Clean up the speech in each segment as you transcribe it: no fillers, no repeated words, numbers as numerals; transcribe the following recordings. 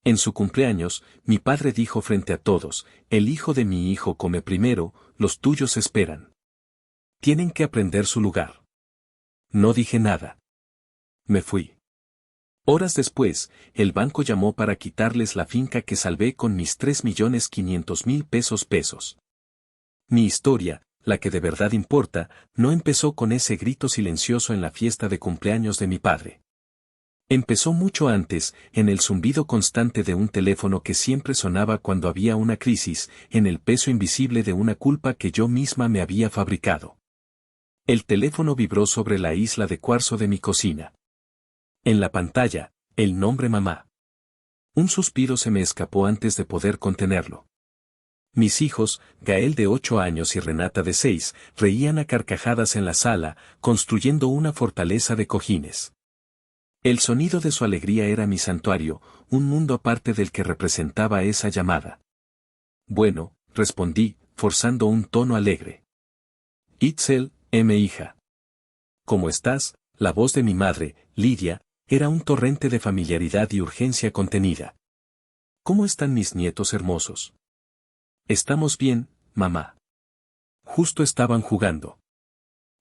En su cumpleaños, mi padre dijo frente a todos, el hijo de mi hijo come primero, los tuyos esperan. Tienen que aprender su lugar. No dije nada. Me fui. Horas después, el banco llamó para quitarles la finca que salvé con mis 3.500.000 pesos. Mi historia, la que de verdad importa, no empezó con ese grito silencioso en la fiesta de cumpleaños de mi padre. Empezó mucho antes, en el zumbido constante de un teléfono que siempre sonaba cuando había una crisis, en el peso invisible de una culpa que yo misma me había fabricado. El teléfono vibró sobre la isla de cuarzo de mi cocina. En la pantalla, el nombre mamá. Un suspiro se me escapó antes de poder contenerlo. Mis hijos, Gael de 8 años y Renata de 6, reían a carcajadas en la sala, construyendo una fortaleza de cojines. El sonido de su alegría era mi santuario, un mundo aparte del que representaba esa llamada. Bueno, respondí, forzando un tono alegre. Itzel, hija. ¿Cómo estás? La voz de mi madre, Lidia, era un torrente de familiaridad y urgencia contenida. ¿Cómo están mis nietos hermosos? Estamos bien, mamá. Justo estaban jugando.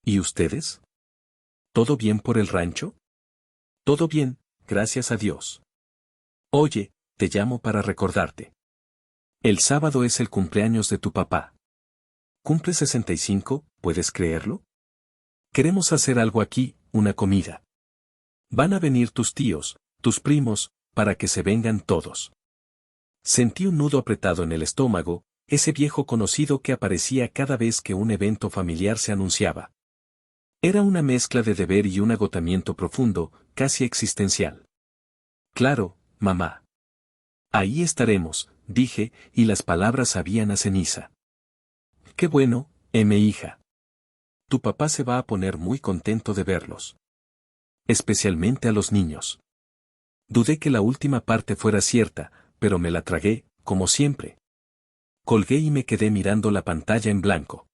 ¿Y ustedes? ¿Todo bien por el rancho? Todo bien, gracias a Dios. Oye, te llamo para recordarte. El sábado es el cumpleaños de tu papá. Cumple 65, ¿puedes creerlo? Queremos hacer algo aquí, una comida. Van a venir tus tíos, tus primos, para que se vengan todos. Sentí un nudo apretado en el estómago, ese viejo conocido que aparecía cada vez que un evento familiar se anunciaba. Era una mezcla de deber y un agotamiento profundo, casi existencial. Claro, mamá. Ahí estaremos, dije, y las palabras sabían a ceniza. Qué bueno, hija. Tu papá se va a poner muy contento de verlos. Especialmente a los niños. Dudé que la última parte fuera cierta, pero me la tragué, como siempre. Colgué y me quedé mirando la pantalla en blanco.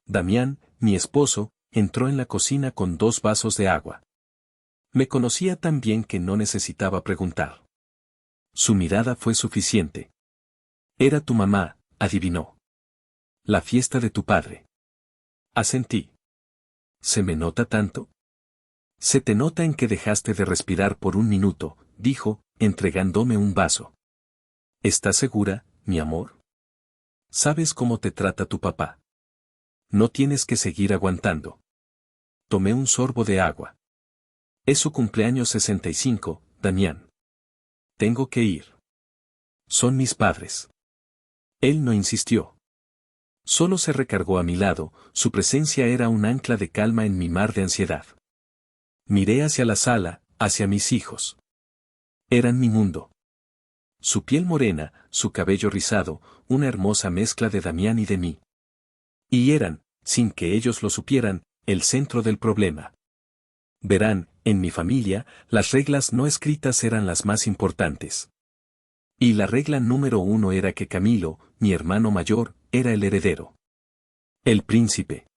Damián, mi esposo, entró en la cocina con 2 vasos de agua. Me conocía tan bien que no necesitaba preguntar. Su mirada fue suficiente. Era tu mamá, adivinó. La fiesta de tu padre. Asentí. ¿Se me nota tanto? Se te nota en que dejaste de respirar por un minuto, dijo, entregándome un vaso. ¿Estás segura, mi amor? ¿Sabes cómo te trata tu papá? No tienes que seguir aguantando. Tomé un sorbo de agua. Es su cumpleaños 65, Damián. Tengo que ir. Son mis padres. Él no insistió. Solo se recargó a mi lado, su presencia era un ancla de calma en mi mar de ansiedad. Miré hacia la sala, hacia mis hijos. Eran mi mundo. Su piel morena, su cabello rizado, una hermosa mezcla de Damián y de mí. Y eran, sin que ellos lo supieran, el centro del problema. Verán, en mi familia, las reglas no escritas eran las más importantes. Y la regla número 1 era que Camilo, mi hermano mayor, era el heredero. El príncipe.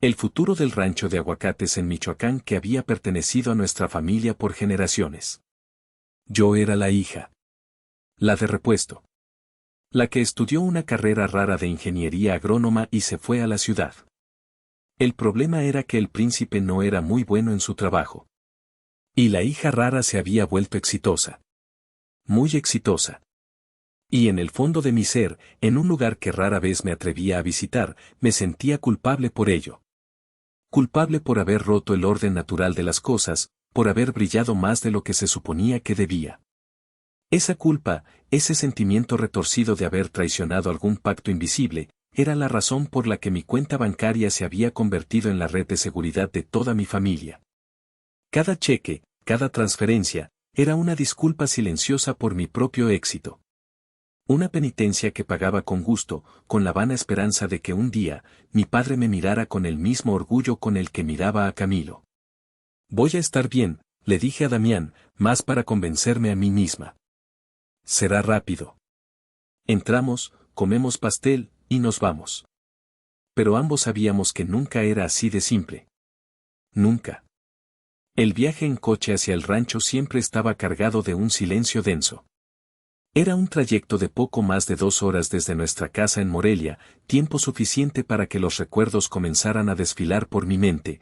El futuro del rancho de aguacates en Michoacán que había pertenecido a nuestra familia por generaciones. Yo era la hija. La de repuesto. La que estudió una carrera rara de ingeniería agrónoma y se fue a la ciudad. El problema era que el príncipe no era muy bueno en su trabajo. Y la hija rara se había vuelto exitosa. Muy exitosa. Y en el fondo de mi ser, en un lugar que rara vez me atrevía a visitar, me sentía culpable por ello. Culpable por haber roto el orden natural de las cosas, por haber brillado más de lo que se suponía que debía. Esa culpa, ese sentimiento retorcido de haber traicionado algún pacto invisible, era la razón por la que mi cuenta bancaria se había convertido en la red de seguridad de toda mi familia. Cada cheque, cada transferencia, era una disculpa silenciosa por mi propio éxito. Una penitencia que pagaba con gusto, con la vana esperanza de que un día, mi padre me mirara con el mismo orgullo con el que miraba a Camilo. Voy a estar bien, le dije a Damián, más para convencerme a mí misma. Será rápido. Entramos, comemos pastel, y nos vamos. Pero ambos sabíamos que nunca era así de simple. Nunca. El viaje en coche hacia el rancho siempre estaba cargado de un silencio denso. Era un trayecto de poco más de 2 horas desde nuestra casa en Morelia, tiempo suficiente para que los recuerdos comenzaran a desfilar por mi mente,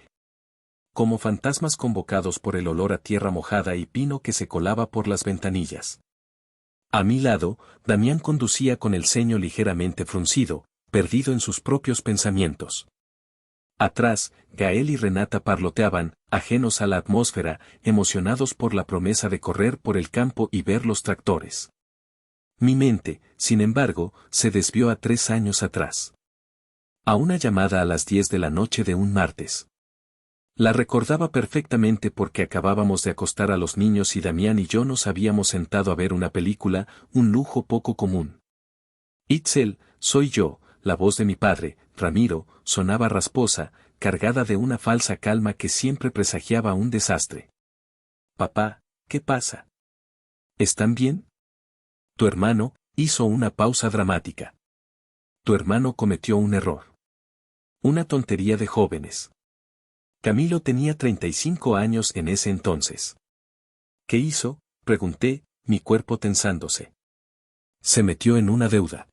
como fantasmas convocados por el olor a tierra mojada y pino que se colaba por las ventanillas. A mi lado, Damián conducía con el ceño ligeramente fruncido, perdido en sus propios pensamientos. Atrás, Gael y Renata parloteaban, ajenos a la atmósfera, emocionados por la promesa de correr por el campo y ver los tractores. Mi mente, sin embargo, se desvió a 3 años atrás. A una llamada a las 10 de la noche de un martes. La recordaba perfectamente porque acabábamos de acostar a los niños y Damián y yo nos habíamos sentado a ver una película, un lujo poco común. Itzel, soy yo, la voz de mi padre, Ramiro, sonaba rasposa, cargada de una falsa calma que siempre presagiaba un desastre. Papá, ¿qué pasa? ¿Están bien? Tu hermano hizo una pausa dramática. Tu hermano cometió un error. Una tontería de jóvenes. Camilo tenía 35 años en ese entonces. ¿Qué hizo?, pregunté, mi cuerpo tensándose. Se metió en una deuda.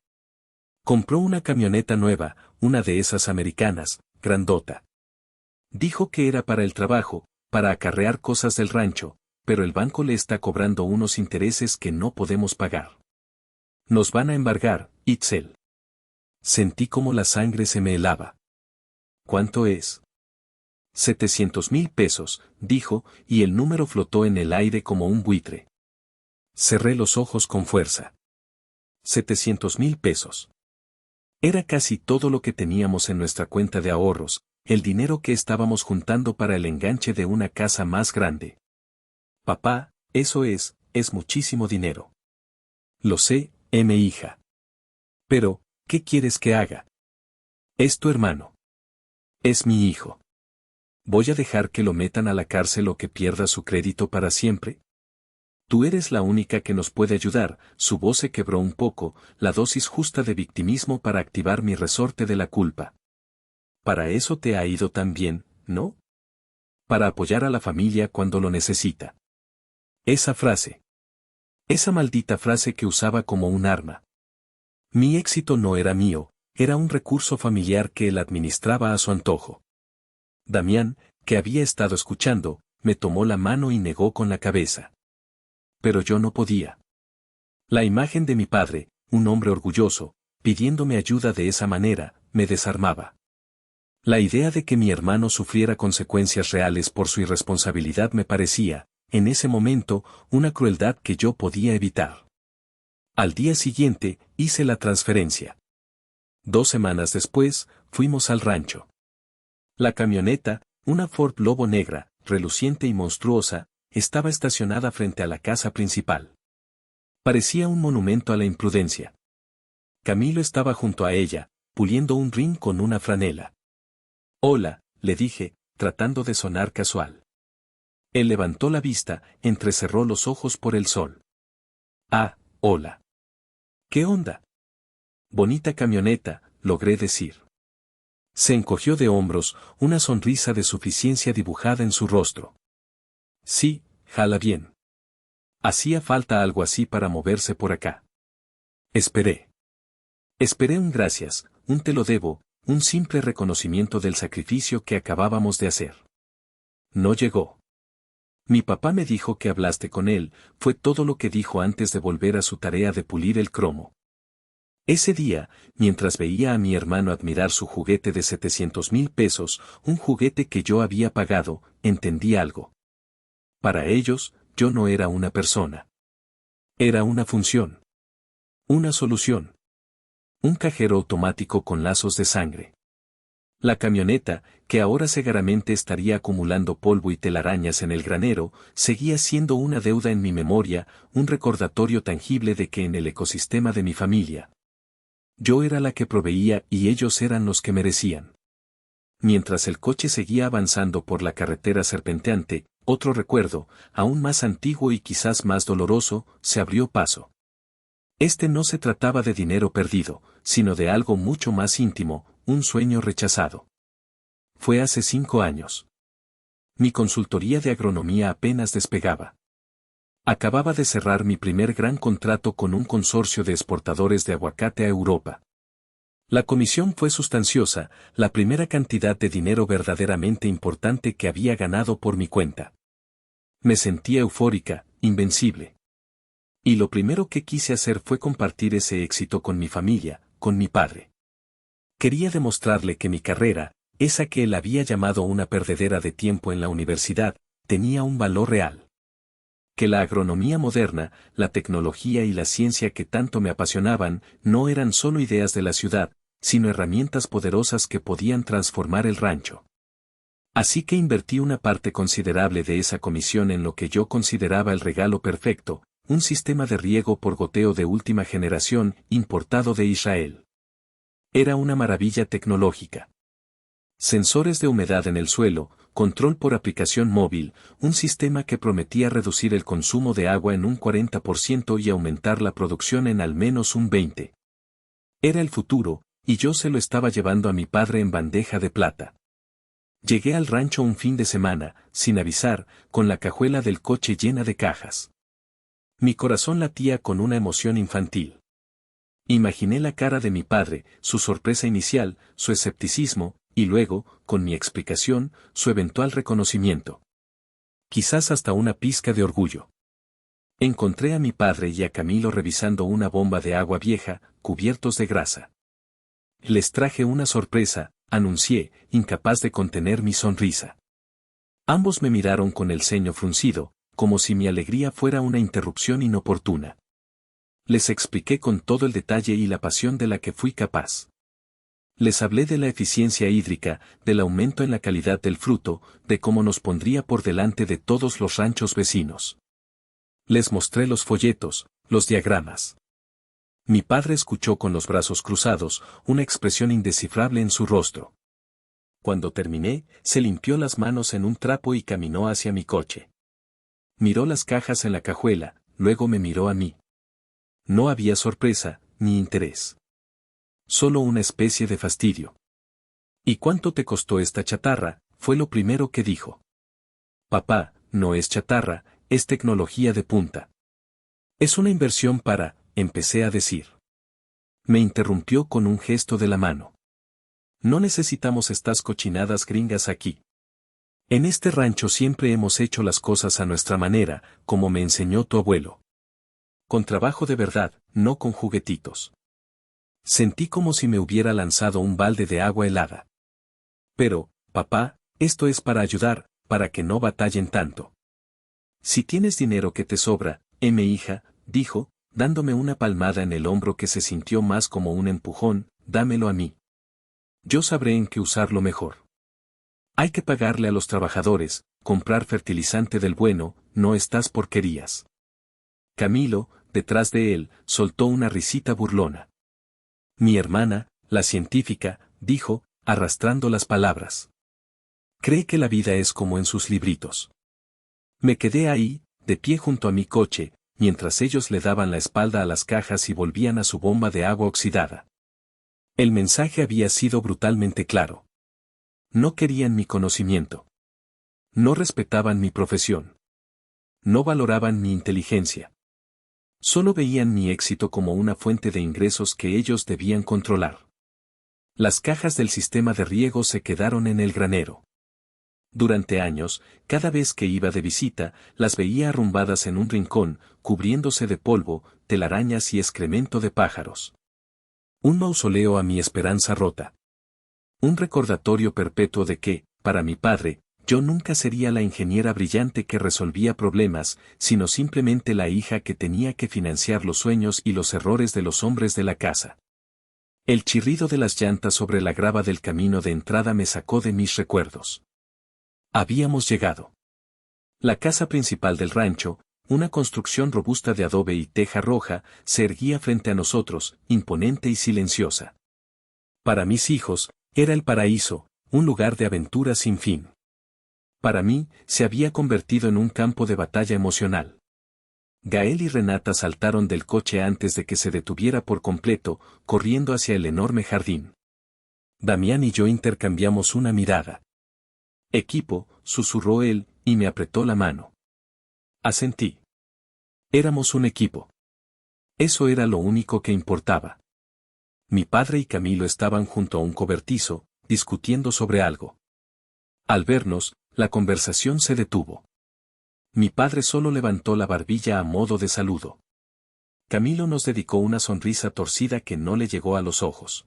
Compró una camioneta nueva, una de esas americanas, grandota. Dijo que era para el trabajo, para acarrear cosas del rancho, pero el banco le está cobrando unos intereses que no podemos pagar. Nos van a embargar, Itzel. Sentí como la sangre se me helaba. ¿Cuánto es? 700,000 pesos, dijo, y el número flotó en el aire como un buitre. Cerré los ojos con fuerza. 700,000 pesos. Era casi todo lo que teníamos en nuestra cuenta de ahorros, el dinero que estábamos juntando para el enganche de una casa más grande. Papá, eso es muchísimo dinero. Lo sé, mi hija. Pero, ¿qué quieres que haga? Es tu hermano. Es mi hijo. ¿Voy a dejar que lo metan a la cárcel o que pierda su crédito para siempre? Tú eres la única que nos puede ayudar. Su voz se quebró un poco, la dosis justa de victimismo para activar mi resorte de la culpa. Para eso te ha ido tan bien, ¿no? Para apoyar a la familia cuando lo necesita. Esa frase. Esa maldita frase que usaba como un arma. Mi éxito no era mío, era un recurso familiar que él administraba a su antojo. Damián, que había estado escuchando, me tomó la mano y negó con la cabeza. Pero yo no podía. La imagen de mi padre, un hombre orgulloso, pidiéndome ayuda de esa manera, me desarmaba. La idea de que mi hermano sufriera consecuencias reales por su irresponsabilidad me parecía, en ese momento, una crueldad que yo podía evitar. Al día siguiente, hice la transferencia. 2 semanas después, fuimos al rancho. La camioneta, una Ford Lobo negra, reluciente y monstruosa, estaba estacionada frente a la casa principal. Parecía un monumento a la imprudencia. Camilo estaba junto a ella, puliendo un rin con una franela. Hola, le dije, tratando de sonar casual. Él levantó la vista, entrecerró los ojos por el sol. Ah, hola. ¿Qué onda? Bonita camioneta, logré decir. Se encogió de hombros, una sonrisa de suficiencia dibujada en su rostro. Sí, jala bien. Hacía falta algo así para moverse por acá. Esperé. Esperé un gracias, un te lo debo, un simple reconocimiento del sacrificio que acabábamos de hacer. No llegó. Mi papá me dijo que hablaste con él, fue todo lo que dijo antes de volver a su tarea de pulir el cromo. Ese día, mientras veía a mi hermano admirar su juguete de 700,000 pesos, un juguete que yo había pagado, entendí algo. Para ellos, yo no era una persona. Era una función. Una solución. Un cajero automático con lazos de sangre. La camioneta, que ahora seguramente estaría acumulando polvo y telarañas en el granero, seguía siendo una deuda en mi memoria, un recordatorio tangible de que en el ecosistema de mi familia, yo era la que proveía y ellos eran los que merecían. Mientras el coche seguía avanzando por la carretera serpenteante, otro recuerdo, aún más antiguo y quizás más doloroso, se abrió paso. Este no se trataba de dinero perdido, sino de algo mucho más íntimo, un sueño rechazado. Fue hace 5 años. Mi consultoría de agronomía apenas despegaba. Acababa de cerrar mi primer gran contrato con un consorcio de exportadores de aguacate a Europa. La comisión fue sustanciosa, la primera cantidad de dinero verdaderamente importante que había ganado por mi cuenta. Me sentía eufórica, invencible. Y lo primero que quise hacer fue compartir ese éxito con mi familia, con mi padre. Quería demostrarle que mi carrera, esa que él había llamado una perdedera de tiempo en la universidad, tenía un valor real. Que la agronomía moderna, la tecnología y la ciencia que tanto me apasionaban, no eran solo ideas de la ciudad, sino herramientas poderosas que podían transformar el rancho. Así que invertí una parte considerable de esa comisión en lo que yo consideraba el regalo perfecto, un sistema de riego por goteo de última generación, importado de Israel. Era una maravilla tecnológica. Sensores de humedad en el suelo, control por aplicación móvil, un sistema que prometía reducir el consumo de agua en un 40% y aumentar la producción en al menos un 20%. Era el futuro, y yo se lo estaba llevando a mi padre en bandeja de plata. Llegué al rancho un fin de semana, sin avisar, con la cajuela del coche llena de cajas. Mi corazón latía con una emoción infantil. Imaginé la cara de mi padre, su sorpresa inicial, su escepticismo, y luego, con mi explicación, su eventual reconocimiento. Quizás hasta una pizca de orgullo. Encontré a mi padre y a Camilo revisando una bomba de agua vieja, cubiertos de grasa. Les traje una sorpresa, anuncié, incapaz de contener mi sonrisa. Ambos me miraron con el ceño fruncido, como si mi alegría fuera una interrupción inoportuna. Les expliqué con todo el detalle y la pasión de la que fui capaz. Les hablé de la eficiencia hídrica, del aumento en la calidad del fruto, de cómo nos pondría por delante de todos los ranchos vecinos. Les mostré los folletos, los diagramas. Mi padre escuchó con los brazos cruzados, una expresión indescifrable en su rostro. Cuando terminé, se limpió las manos en un trapo y caminó hacia mi coche. Miró las cajas en la cajuela, luego me miró a mí. No había sorpresa, ni interés. Solo una especie de fastidio. ¿Y cuánto te costó esta chatarra?, fue lo primero que dijo. Papá, no es chatarra, es tecnología de punta. Es una inversión para, empecé a decir. Me interrumpió con un gesto de la mano. No necesitamos estas cochinadas gringas aquí. En este rancho siempre hemos hecho las cosas a nuestra manera, como me enseñó tu abuelo. Con trabajo de verdad, no con juguetitos. Sentí como si me hubiera lanzado un balde de agua helada. Pero, papá, esto es para ayudar, para que no batallen tanto. Si tienes dinero que te sobra, mi hija, dijo, dándome una palmada en el hombro que se sintió más como un empujón, dámelo a mí. Yo sabré en qué usarlo mejor. Hay que pagarle a los trabajadores, comprar fertilizante del bueno, no estas porquerías. Camilo, detrás de él, soltó una risita burlona. Mi hermana, la científica, dijo, arrastrando las palabras. Cree que la vida es como en sus libritos. Me quedé ahí, de pie junto a mi coche, mientras ellos le daban la espalda a las cajas y volvían a su bomba de agua oxidada. El mensaje había sido brutalmente claro. No querían mi conocimiento. No respetaban mi profesión. No valoraban mi inteligencia. Solo veían mi éxito como una fuente de ingresos que ellos debían controlar. Las cajas del sistema de riego se quedaron en el granero. Durante años, cada vez que iba de visita, las veía arrumbadas en un rincón, cubriéndose de polvo, telarañas y excremento de pájaros. Un mausoleo a mi esperanza rota. Un recordatorio perpetuo de que, para mi padre, yo nunca sería la ingeniera brillante que resolvía problemas, sino simplemente la hija que tenía que financiar los sueños y los errores de los hombres de la casa. El chirrido de las llantas sobre la grava del camino de entrada me sacó de mis recuerdos. Habíamos llegado. La casa principal del rancho, una construcción robusta de adobe y teja roja, se erguía frente a nosotros, imponente y silenciosa. Para mis hijos, era el paraíso, un lugar de aventura sin fin. Para mí, se había convertido en un campo de batalla emocional. Gael y Renata saltaron del coche antes de que se detuviera por completo, corriendo hacia el enorme jardín. Damián y yo intercambiamos una mirada. Equipo, susurró él, y me apretó la mano. Asentí. Éramos un equipo. Eso era lo único que importaba. Mi padre y Camilo estaban junto a un cobertizo, discutiendo sobre algo. Al vernos, la conversación se detuvo. Mi padre solo levantó la barbilla a modo de saludo. Camilo nos dedicó una sonrisa torcida que no le llegó a los ojos.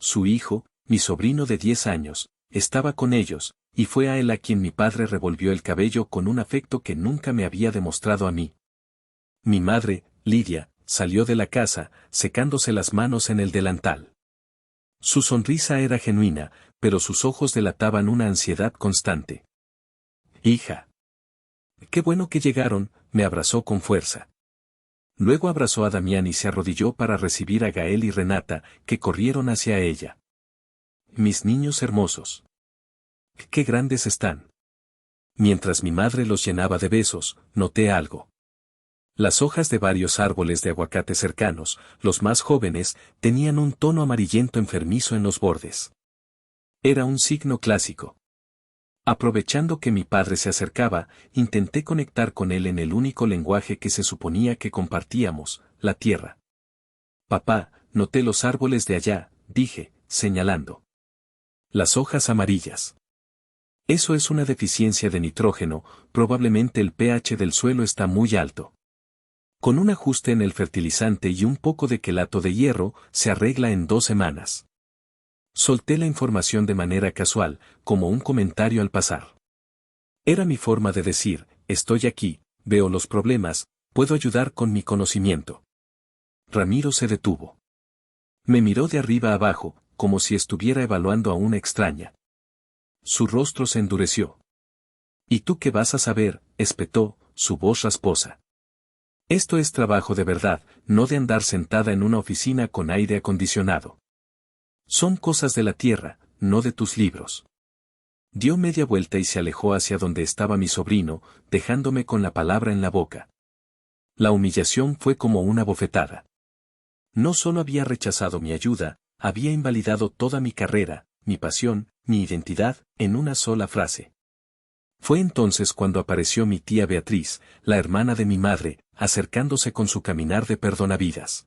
Su hijo, mi sobrino de 10 años, estaba con ellos, y fue a él a quien mi padre revolvió el cabello con un afecto que nunca me había demostrado a mí. Mi madre, Lidia, salió de la casa, secándose las manos en el delantal. Su sonrisa era genuina, pero sus ojos delataban una ansiedad constante. Hija. Qué bueno que llegaron, me abrazó con fuerza. Luego abrazó a Damián y se arrodilló para recibir a Gael y Renata, que corrieron hacia ella. Mis niños hermosos. Qué grandes están. Mientras mi madre los llenaba de besos, noté algo. Las hojas de varios árboles de aguacate cercanos, los más jóvenes, tenían un tono amarillento enfermizo en los bordes. Era un signo clásico. Aprovechando que mi padre se acercaba, intenté conectar con él en el único lenguaje que se suponía que compartíamos, la tierra. Papá, noté los árboles de allá, dije, señalando. Las hojas amarillas. Eso es una deficiencia de nitrógeno, probablemente el pH del suelo está muy alto. Con un ajuste en el fertilizante y un poco de quelato de hierro, se arregla en 2 semanas. Solté la información de manera casual, como un comentario al pasar. Era mi forma de decir, estoy aquí, veo los problemas, puedo ayudar con mi conocimiento. Ramiro se detuvo. Me miró de arriba abajo, como si estuviera evaluando a una extraña. Su rostro se endureció. ¿Y tú qué vas a saber?, espetó, su voz rasposa. Esto es trabajo de verdad, no de andar sentada en una oficina con aire acondicionado. Son cosas de la tierra, no de tus libros. Dio media vuelta y se alejó hacia donde estaba mi sobrino, dejándome con la palabra en la boca. La humillación fue como una bofetada. No solo había rechazado mi ayuda, había invalidado toda mi carrera, mi pasión, mi identidad, en una sola frase. Fue entonces cuando apareció mi tía Beatriz, la hermana de mi madre, acercándose con su caminar de perdonavidas.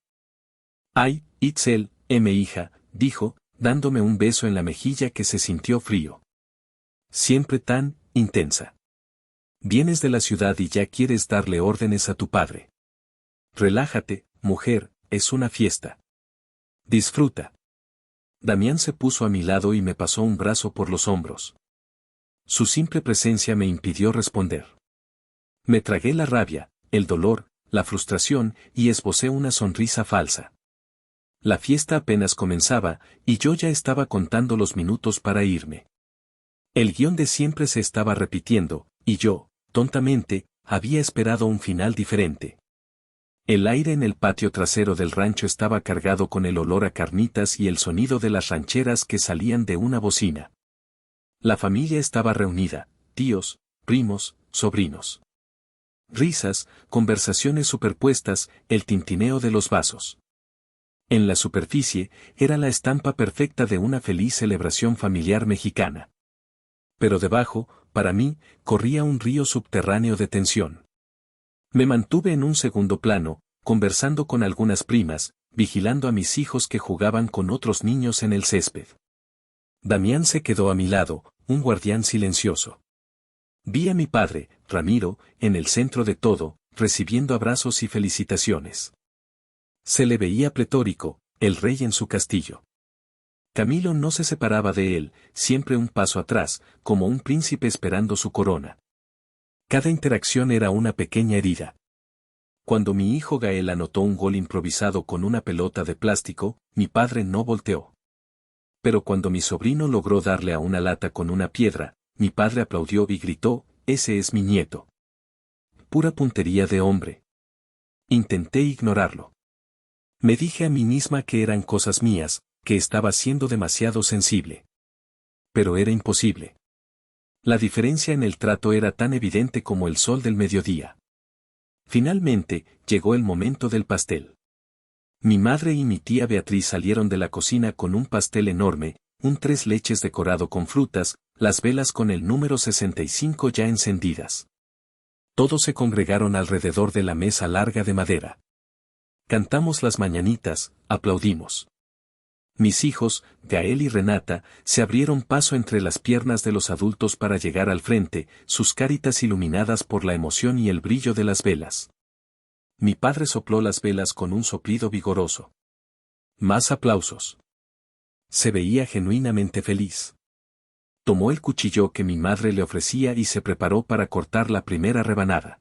Ay, Itzel, hija, dijo, dándome un beso en la mejilla que se sintió frío. Siempre tan intensa. Vienes de la ciudad y ya quieres darle órdenes a tu padre. Relájate, mujer, es una fiesta. Disfruta. Damián se puso a mi lado y me pasó un brazo por los hombros. Su simple presencia me impidió responder. Me tragué la rabia, el dolor, la frustración y esbocé una sonrisa falsa. La fiesta apenas comenzaba, y yo ya estaba contando los minutos para irme. El guión de siempre se estaba repitiendo, y yo, tontamente, había esperado un final diferente. El aire en el patio trasero del rancho estaba cargado con el olor a carnitas y el sonido de las rancheras que salían de una bocina. La familia estaba reunida, tíos, primos, sobrinos. Risas, conversaciones superpuestas, el tintineo de los vasos. En la superficie, era la estampa perfecta de una feliz celebración familiar mexicana. Pero debajo, para mí, corría un río subterráneo de tensión. Me mantuve en un segundo plano, conversando con algunas primas, vigilando a mis hijos que jugaban con otros niños en el césped. Damián se quedó a mi lado, un guardián silencioso. Vi a mi padre, Ramiro, en el centro de todo, recibiendo abrazos y felicitaciones. Se le veía pletórico, el rey en su castillo. Camilo no se separaba de él, siempre un paso atrás, como un príncipe esperando su corona. Cada interacción era una pequeña herida. Cuando mi hijo Gael anotó un gol improvisado con una pelota de plástico, mi padre no volteó. Pero cuando mi sobrino logró darle a una lata con una piedra, mi padre aplaudió y gritó, «Ese es mi nieto». Pura puntería de hombre. Intenté ignorarlo. Me dije a mí misma que eran cosas mías, que estaba siendo demasiado sensible. Pero era imposible. La diferencia en el trato era tan evidente como el sol del mediodía. Finalmente, llegó el momento del pastel. Mi madre y mi tía Beatriz salieron de la cocina con un pastel enorme, un 3 leches decorado con frutas, las velas con el número 65 ya encendidas. Todos se congregaron alrededor de la mesa larga de madera. Cantamos las mañanitas, aplaudimos. Mis hijos, Gael y Renata, se abrieron paso entre las piernas de los adultos para llegar al frente, sus caritas iluminadas por la emoción y el brillo de las velas. Mi padre sopló las velas con un soplido vigoroso. Más aplausos. Se veía genuinamente feliz. Tomó el cuchillo que mi madre le ofrecía y se preparó para cortar la primera rebanada.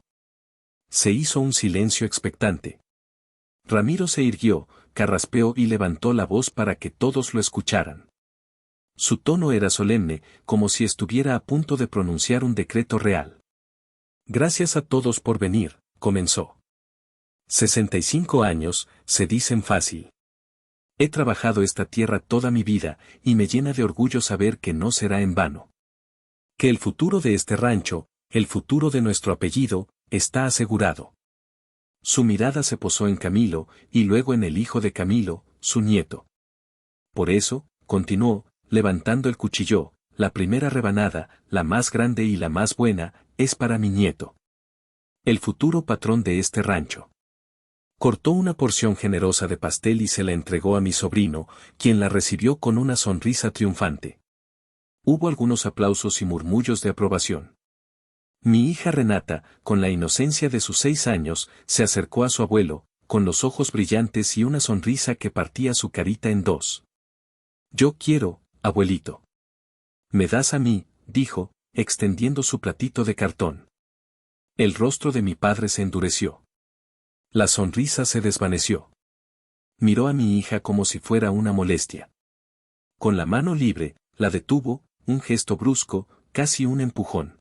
Se hizo un silencio expectante. Ramiro se irguió, carraspeó y levantó la voz para que todos lo escucharan. Su tono era solemne, como si estuviera a punto de pronunciar un decreto real. Gracias a todos por venir, comenzó. 65 años, se dicen fácil. He trabajado esta tierra toda mi vida, y me llena de orgullo saber que no será en vano. Que el futuro de este rancho, el futuro de nuestro apellido, está asegurado. Su mirada se posó en Camilo, y luego en el hijo de Camilo, su nieto. Por eso, continuó, levantando el cuchillo, la primera rebanada, la más grande y la más buena, es para mi nieto. El futuro patrón de este rancho. Cortó una porción generosa de pastel y se la entregó a mi sobrino, quien la recibió con una sonrisa triunfante. Hubo algunos aplausos y murmullos de aprobación. Mi hija Renata, con la inocencia de sus 6 años, se acercó a su abuelo, con los ojos brillantes y una sonrisa que partía su carita en dos. Yo quiero, abuelito. Me das a mí, dijo, extendiendo su platito de cartón. El rostro de mi padre se endureció. La sonrisa se desvaneció. Miró a mi hija como si fuera una molestia. Con la mano libre, la detuvo, un gesto brusco, casi un empujón.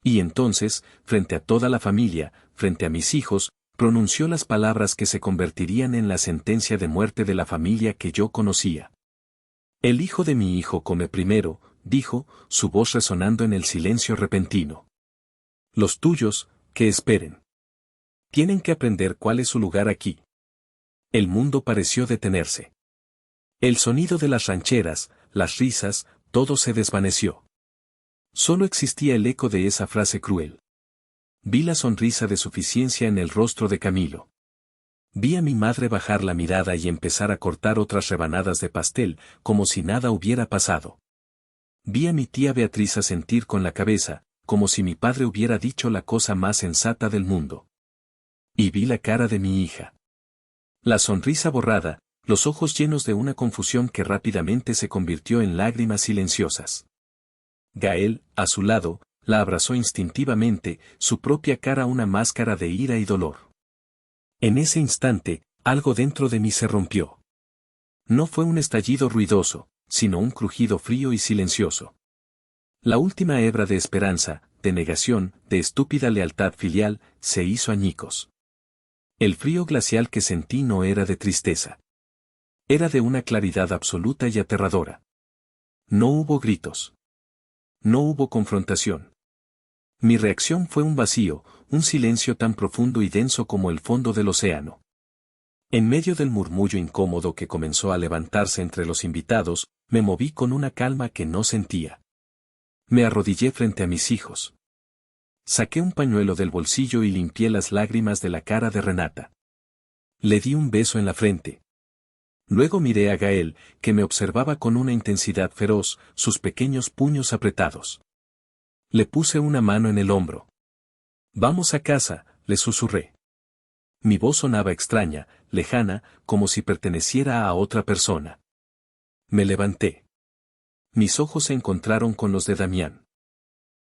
Y entonces, frente a toda la familia, frente a mis hijos, pronunció las palabras que se convertirían en la sentencia de muerte de la familia que yo conocía. El hijo de mi hijo come primero, dijo, su voz resonando en el silencio repentino. Los tuyos, que esperen. Tienen que aprender cuál es su lugar aquí. El mundo pareció detenerse. El sonido de las rancheras, las risas, todo se desvaneció. Solo existía el eco de esa frase cruel. Vi la sonrisa de suficiencia en el rostro de Camilo. Vi a mi madre bajar la mirada y empezar a cortar otras rebanadas de pastel, como si nada hubiera pasado. Vi a mi tía Beatriz asentir con la cabeza, como si mi padre hubiera dicho la cosa más sensata del mundo. Y vi la cara de mi hija. La sonrisa borrada, los ojos llenos de una confusión que rápidamente se convirtió en lágrimas silenciosas. Gael, a su lado, la abrazó instintivamente, su propia cara una máscara de ira y dolor. En ese instante, algo dentro de mí se rompió. No fue un estallido ruidoso, sino un crujido frío y silencioso. La última hebra de esperanza, de negación, de estúpida lealtad filial, se hizo añicos. El frío glacial que sentí no era de tristeza. Era de una claridad absoluta y aterradora. No hubo gritos. No hubo confrontación. Mi reacción fue un vacío, un silencio tan profundo y denso como el fondo del océano. En medio del murmullo incómodo que comenzó a levantarse entre los invitados, me moví con una calma que no sentía. Me arrodillé frente a mis hijos. Saqué un pañuelo del bolsillo y limpié las lágrimas de la cara de Renata. Le di un beso en la frente. Luego miré a Gael, que me observaba con una intensidad feroz, sus pequeños puños apretados. Le puse una mano en el hombro. Vamos a casa, le susurré. Mi voz sonaba extraña, lejana, como si perteneciera a otra persona. Me levanté. Mis ojos se encontraron con los de Damián.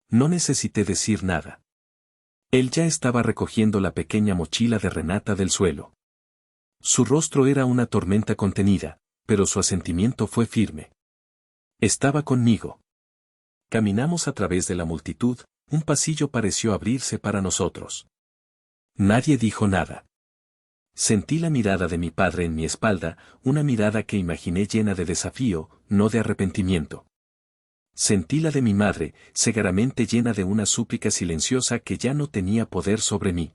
No necesité decir nada. Él ya estaba recogiendo la pequeña mochila de Renata del suelo. Su rostro era una tormenta contenida, pero su asentimiento fue firme. Estaba conmigo. Caminamos a través de la multitud, un pasillo pareció abrirse para nosotros. Nadie dijo nada. Sentí la mirada de mi padre en mi espalda, una mirada que imaginé llena de desafío, no de arrepentimiento. Sentí la de mi madre, segaramente llena de una súplica silenciosa que ya no tenía poder sobre mí.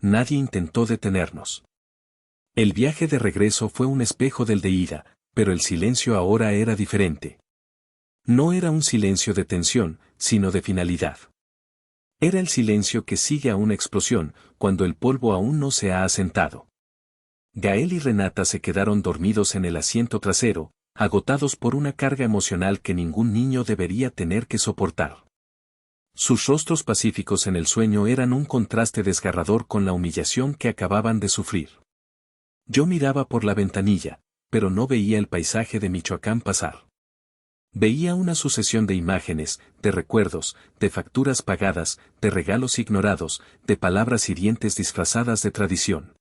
Nadie intentó detenernos. El viaje de regreso fue un espejo del de ida, pero el silencio ahora era diferente. No era un silencio de tensión, sino de finalidad. Era el silencio que sigue a una explosión, cuando el polvo aún no se ha asentado. Gael y Renata se quedaron dormidos en el asiento trasero, agotados por una carga emocional que ningún niño debería tener que soportar. Sus rostros pacíficos en el sueño eran un contraste desgarrador con la humillación que acababan de sufrir. Yo miraba por la ventanilla, pero no veía el paisaje de Michoacán pasar. Veía una sucesión de imágenes, de recuerdos, de facturas pagadas, de regalos ignorados, de palabras hirientes disfrazadas de tradición.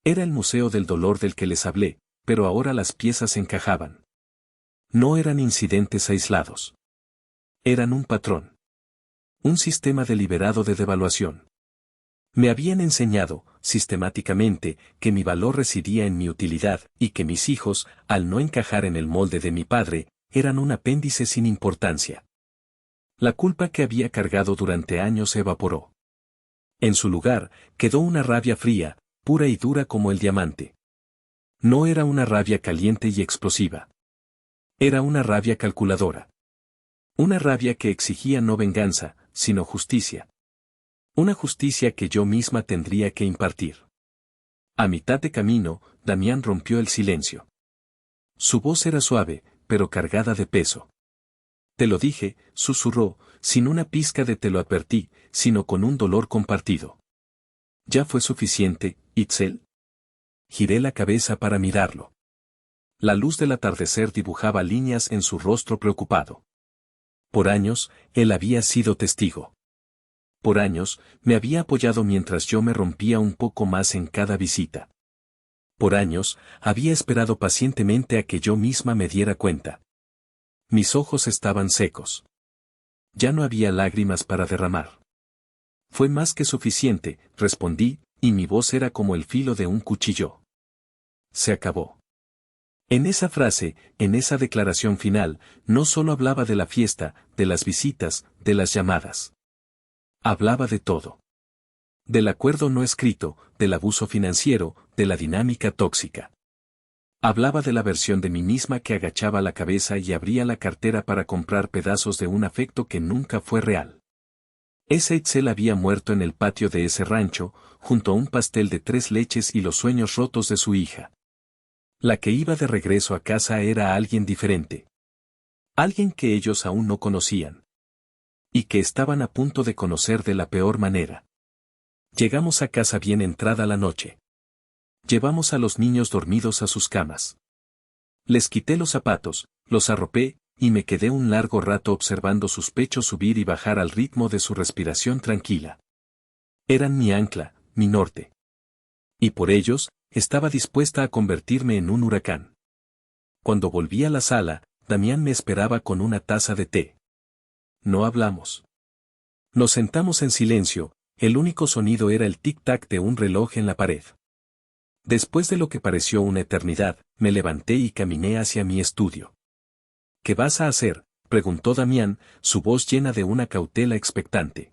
Era el museo del dolor del que les hablé, pero ahora las piezas encajaban. No eran incidentes aislados. Eran un patrón. Un sistema deliberado de devaluación. Me habían enseñado, sistemáticamente, que mi valor residía en mi utilidad, y que mis hijos, al no encajar en el molde de mi padre, eran un apéndice sin importancia. La culpa que había cargado durante años se evaporó. En su lugar, quedó una rabia fría, pura y dura como el diamante. No era una rabia caliente y explosiva. Era una rabia calculadora. Una rabia que exigía no venganza, sino justicia. Una justicia que yo misma tendría que impartir. A mitad de camino, Damián rompió el silencio. Su voz era suave, pero cargada de peso. Te lo dije, susurró, sin una pizca de te lo advertí, sino con un dolor compartido. ¿Ya fue suficiente, Itzel? Giré la cabeza para mirarlo. La luz del atardecer dibujaba líneas en su rostro preocupado. Por años, él había sido testigo. Por años, me había apoyado mientras yo me rompía un poco más en cada visita. Por años, había esperado pacientemente a que yo misma me diera cuenta. Mis ojos estaban secos. Ya no había lágrimas para derramar. Fue más que suficiente, respondí, y mi voz era como el filo de un cuchillo. Se acabó. En esa frase, en esa declaración final, no solo hablaba de la fiesta, de las visitas, de las llamadas. Hablaba de todo. Del acuerdo no escrito, del abuso financiero, de la dinámica tóxica. Hablaba de la versión de mí misma que agachaba la cabeza y abría la cartera para comprar pedazos de un afecto que nunca fue real. Esa Itzel había muerto en el patio de ese rancho, junto a un pastel de 3 leches y los sueños rotos de su hija. La que iba de regreso a casa era alguien diferente. Alguien que ellos aún no conocían. Y que estaban a punto de conocer de la peor manera. Llegamos a casa bien entrada la noche. Llevamos a los niños dormidos a sus camas. Les quité los zapatos, los arropé, y me quedé un largo rato observando sus pechos subir y bajar al ritmo de su respiración tranquila. Eran mi ancla, mi norte. Y por ellos, estaba dispuesta a convertirme en un huracán. Cuando volví a la sala, Damián me esperaba con una taza de té. No hablamos. Nos sentamos en silencio, el único sonido era el tic-tac de un reloj en la pared. Después de lo que pareció una eternidad, me levanté y caminé hacia mi estudio. ¿Qué vas a hacer?, preguntó Damián, su voz llena de una cautela expectante.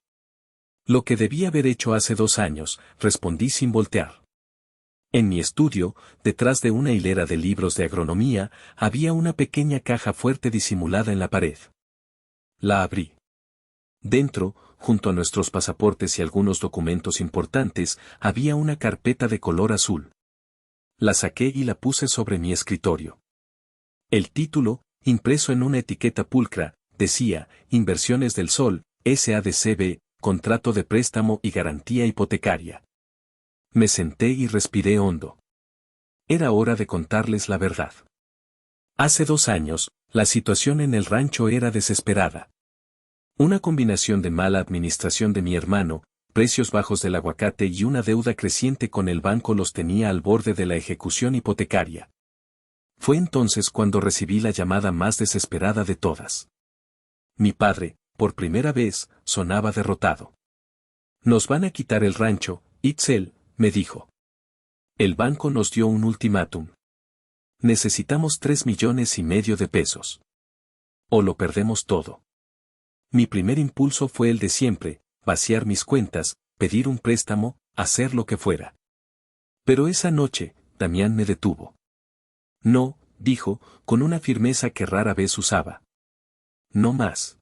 Lo que debí haber hecho hace 2 años, respondí sin voltear. En mi estudio, detrás de una hilera de libros de agronomía, había una pequeña caja fuerte disimulada en la pared. La abrí. Dentro, junto a nuestros pasaportes y algunos documentos importantes, había una carpeta de color azul. La saqué y la puse sobre mi escritorio. El título, impreso en una etiqueta pulcra, decía, Inversiones del Sol, SADCB, contrato de préstamo y garantía hipotecaria. Me senté y respiré hondo. Era hora de contarles la verdad. Hace 2 años, la situación en el rancho era desesperada. Una combinación de mala administración de mi hermano, precios bajos del aguacate y una deuda creciente con el banco los tenía al borde de la ejecución hipotecaria. Fue entonces cuando recibí la llamada más desesperada de todas. Mi padre, por primera vez, sonaba derrotado. Nos van a quitar el rancho, Itzel, me dijo. El banco nos dio un ultimátum. Necesitamos 3,5 millones de pesos. O lo perdemos todo. Mi primer impulso fue el de siempre, vaciar mis cuentas, pedir un préstamo, hacer lo que fuera. Pero esa noche, Damián me detuvo. No, dijo, con una firmeza que rara vez usaba. No más.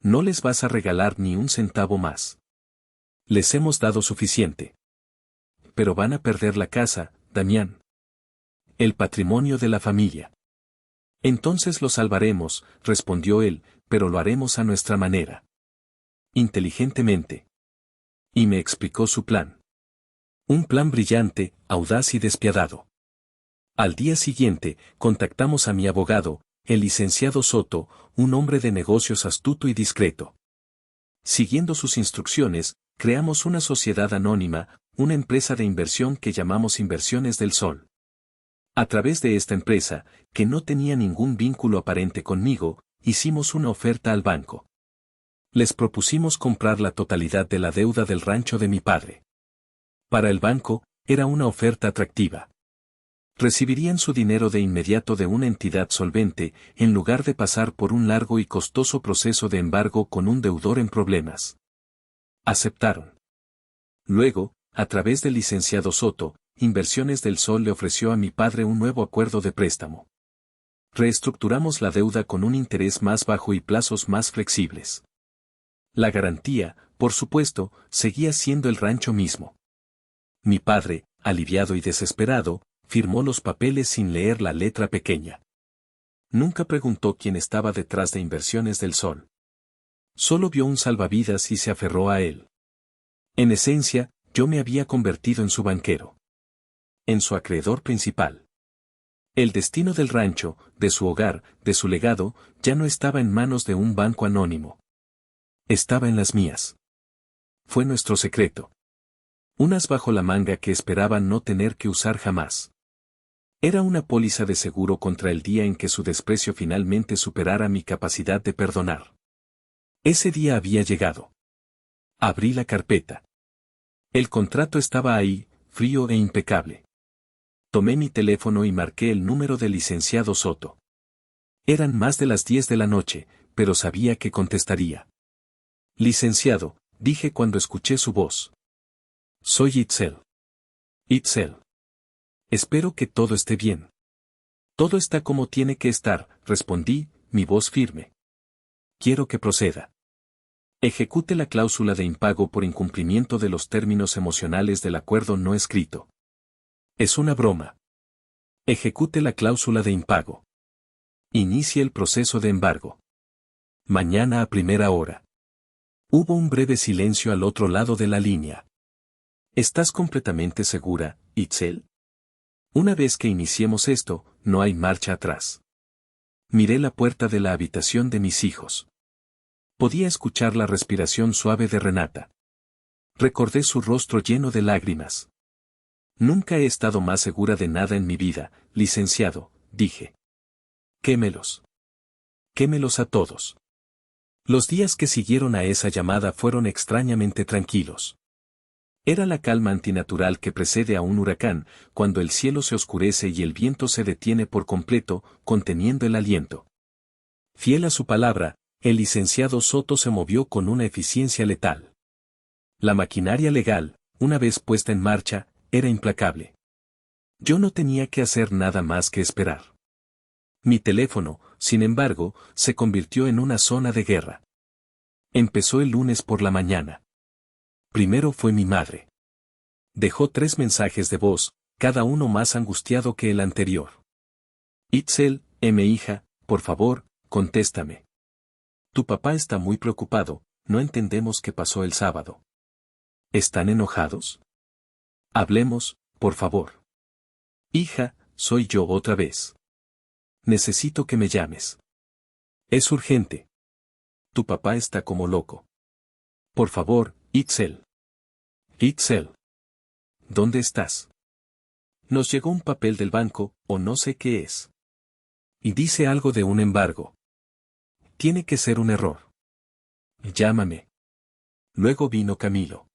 No les vas a regalar ni un centavo más. Les hemos dado suficiente. Pero van a perder la casa, Damián. El patrimonio de la familia. Entonces lo salvaremos, respondió él, pero lo haremos a nuestra manera. Inteligentemente. Y me explicó su plan. Un plan brillante, audaz y despiadado. Al día siguiente, contactamos a mi abogado, el licenciado Soto, un hombre de negocios astuto y discreto. Siguiendo sus instrucciones, creamos una sociedad anónima, una empresa de inversión que llamamos Inversiones del Sol. A través de esta empresa, que no tenía ningún vínculo aparente conmigo, hicimos una oferta al banco. Les propusimos comprar la totalidad de la deuda del rancho de mi padre. Para el banco, era una oferta atractiva. Recibirían su dinero de inmediato de una entidad solvente, en lugar de pasar por un largo y costoso proceso de embargo con un deudor en problemas. Aceptaron. Luego, a través del licenciado Soto, Inversiones del Sol le ofreció a mi padre un nuevo acuerdo de préstamo. Reestructuramos la deuda con un interés más bajo y plazos más flexibles. La garantía, por supuesto, seguía siendo el rancho mismo. Mi padre, aliviado y desesperado, firmó los papeles sin leer la letra pequeña. Nunca preguntó quién estaba detrás de Inversiones del Sol. Solo vio un salvavidas y se aferró a él. En esencia, yo me había convertido en su banquero. En su acreedor principal. El destino del rancho, de su hogar, de su legado, ya no estaba en manos de un banco anónimo. Estaba en las mías. Fue nuestro secreto. Unas bajo la manga que esperaban no tener que usar jamás. Era una póliza de seguro contra el día en que su desprecio finalmente superara mi capacidad de perdonar. Ese día había llegado. Abrí la carpeta. El contrato estaba ahí, frío e impecable. Tomé mi teléfono y marqué el número del licenciado Soto. Eran más de las 10 de la noche, pero sabía que contestaría. Licenciado, dije cuando escuché su voz. Soy Itzel. Itzel. Espero que todo esté bien. Todo está como tiene que estar, respondí, mi voz firme. Quiero que proceda. Ejecute la cláusula de impago por incumplimiento de los términos emocionales del acuerdo no escrito. Es una broma. Ejecute la cláusula de impago. Inicie el proceso de embargo. Mañana a primera hora. Hubo un breve silencio al otro lado de la línea. ¿Estás completamente segura, Itzel? Una vez que iniciemos esto, no hay marcha atrás. Miré la puerta de la habitación de mis hijos. Podía escuchar la respiración suave de Renata. Recordé su rostro lleno de lágrimas. Nunca he estado más segura de nada en mi vida, licenciado, dije. Quémelos. Quémelos a todos. Los días que siguieron a esa llamada fueron extrañamente tranquilos. Era la calma antinatural que precede a un huracán, cuando el cielo se oscurece y el viento se detiene por completo, conteniendo el aliento. Fiel a su palabra, el licenciado Soto se movió con una eficiencia letal. La maquinaria legal, una vez puesta en marcha, era implacable. Yo no tenía que hacer nada más que esperar. Mi teléfono, sin embargo, se convirtió en una zona de guerra. Empezó el lunes por la mañana. Primero fue mi madre. Dejó 3 mensajes de voz, cada uno más angustiado que el anterior. Itzel, hija, por favor, contéstame. Tu papá está muy preocupado, no entendemos qué pasó el sábado. ¿Están enojados? Hablemos, por favor. Hija, soy yo otra vez. Necesito que me llames. Es urgente. Tu papá está como loco. Por favor, Itzel. Itzel. ¿Dónde estás? Nos llegó un papel del banco, o no sé qué es. Y dice algo de un embargo. Tiene que ser un error. Llámame. Luego vino Camilo.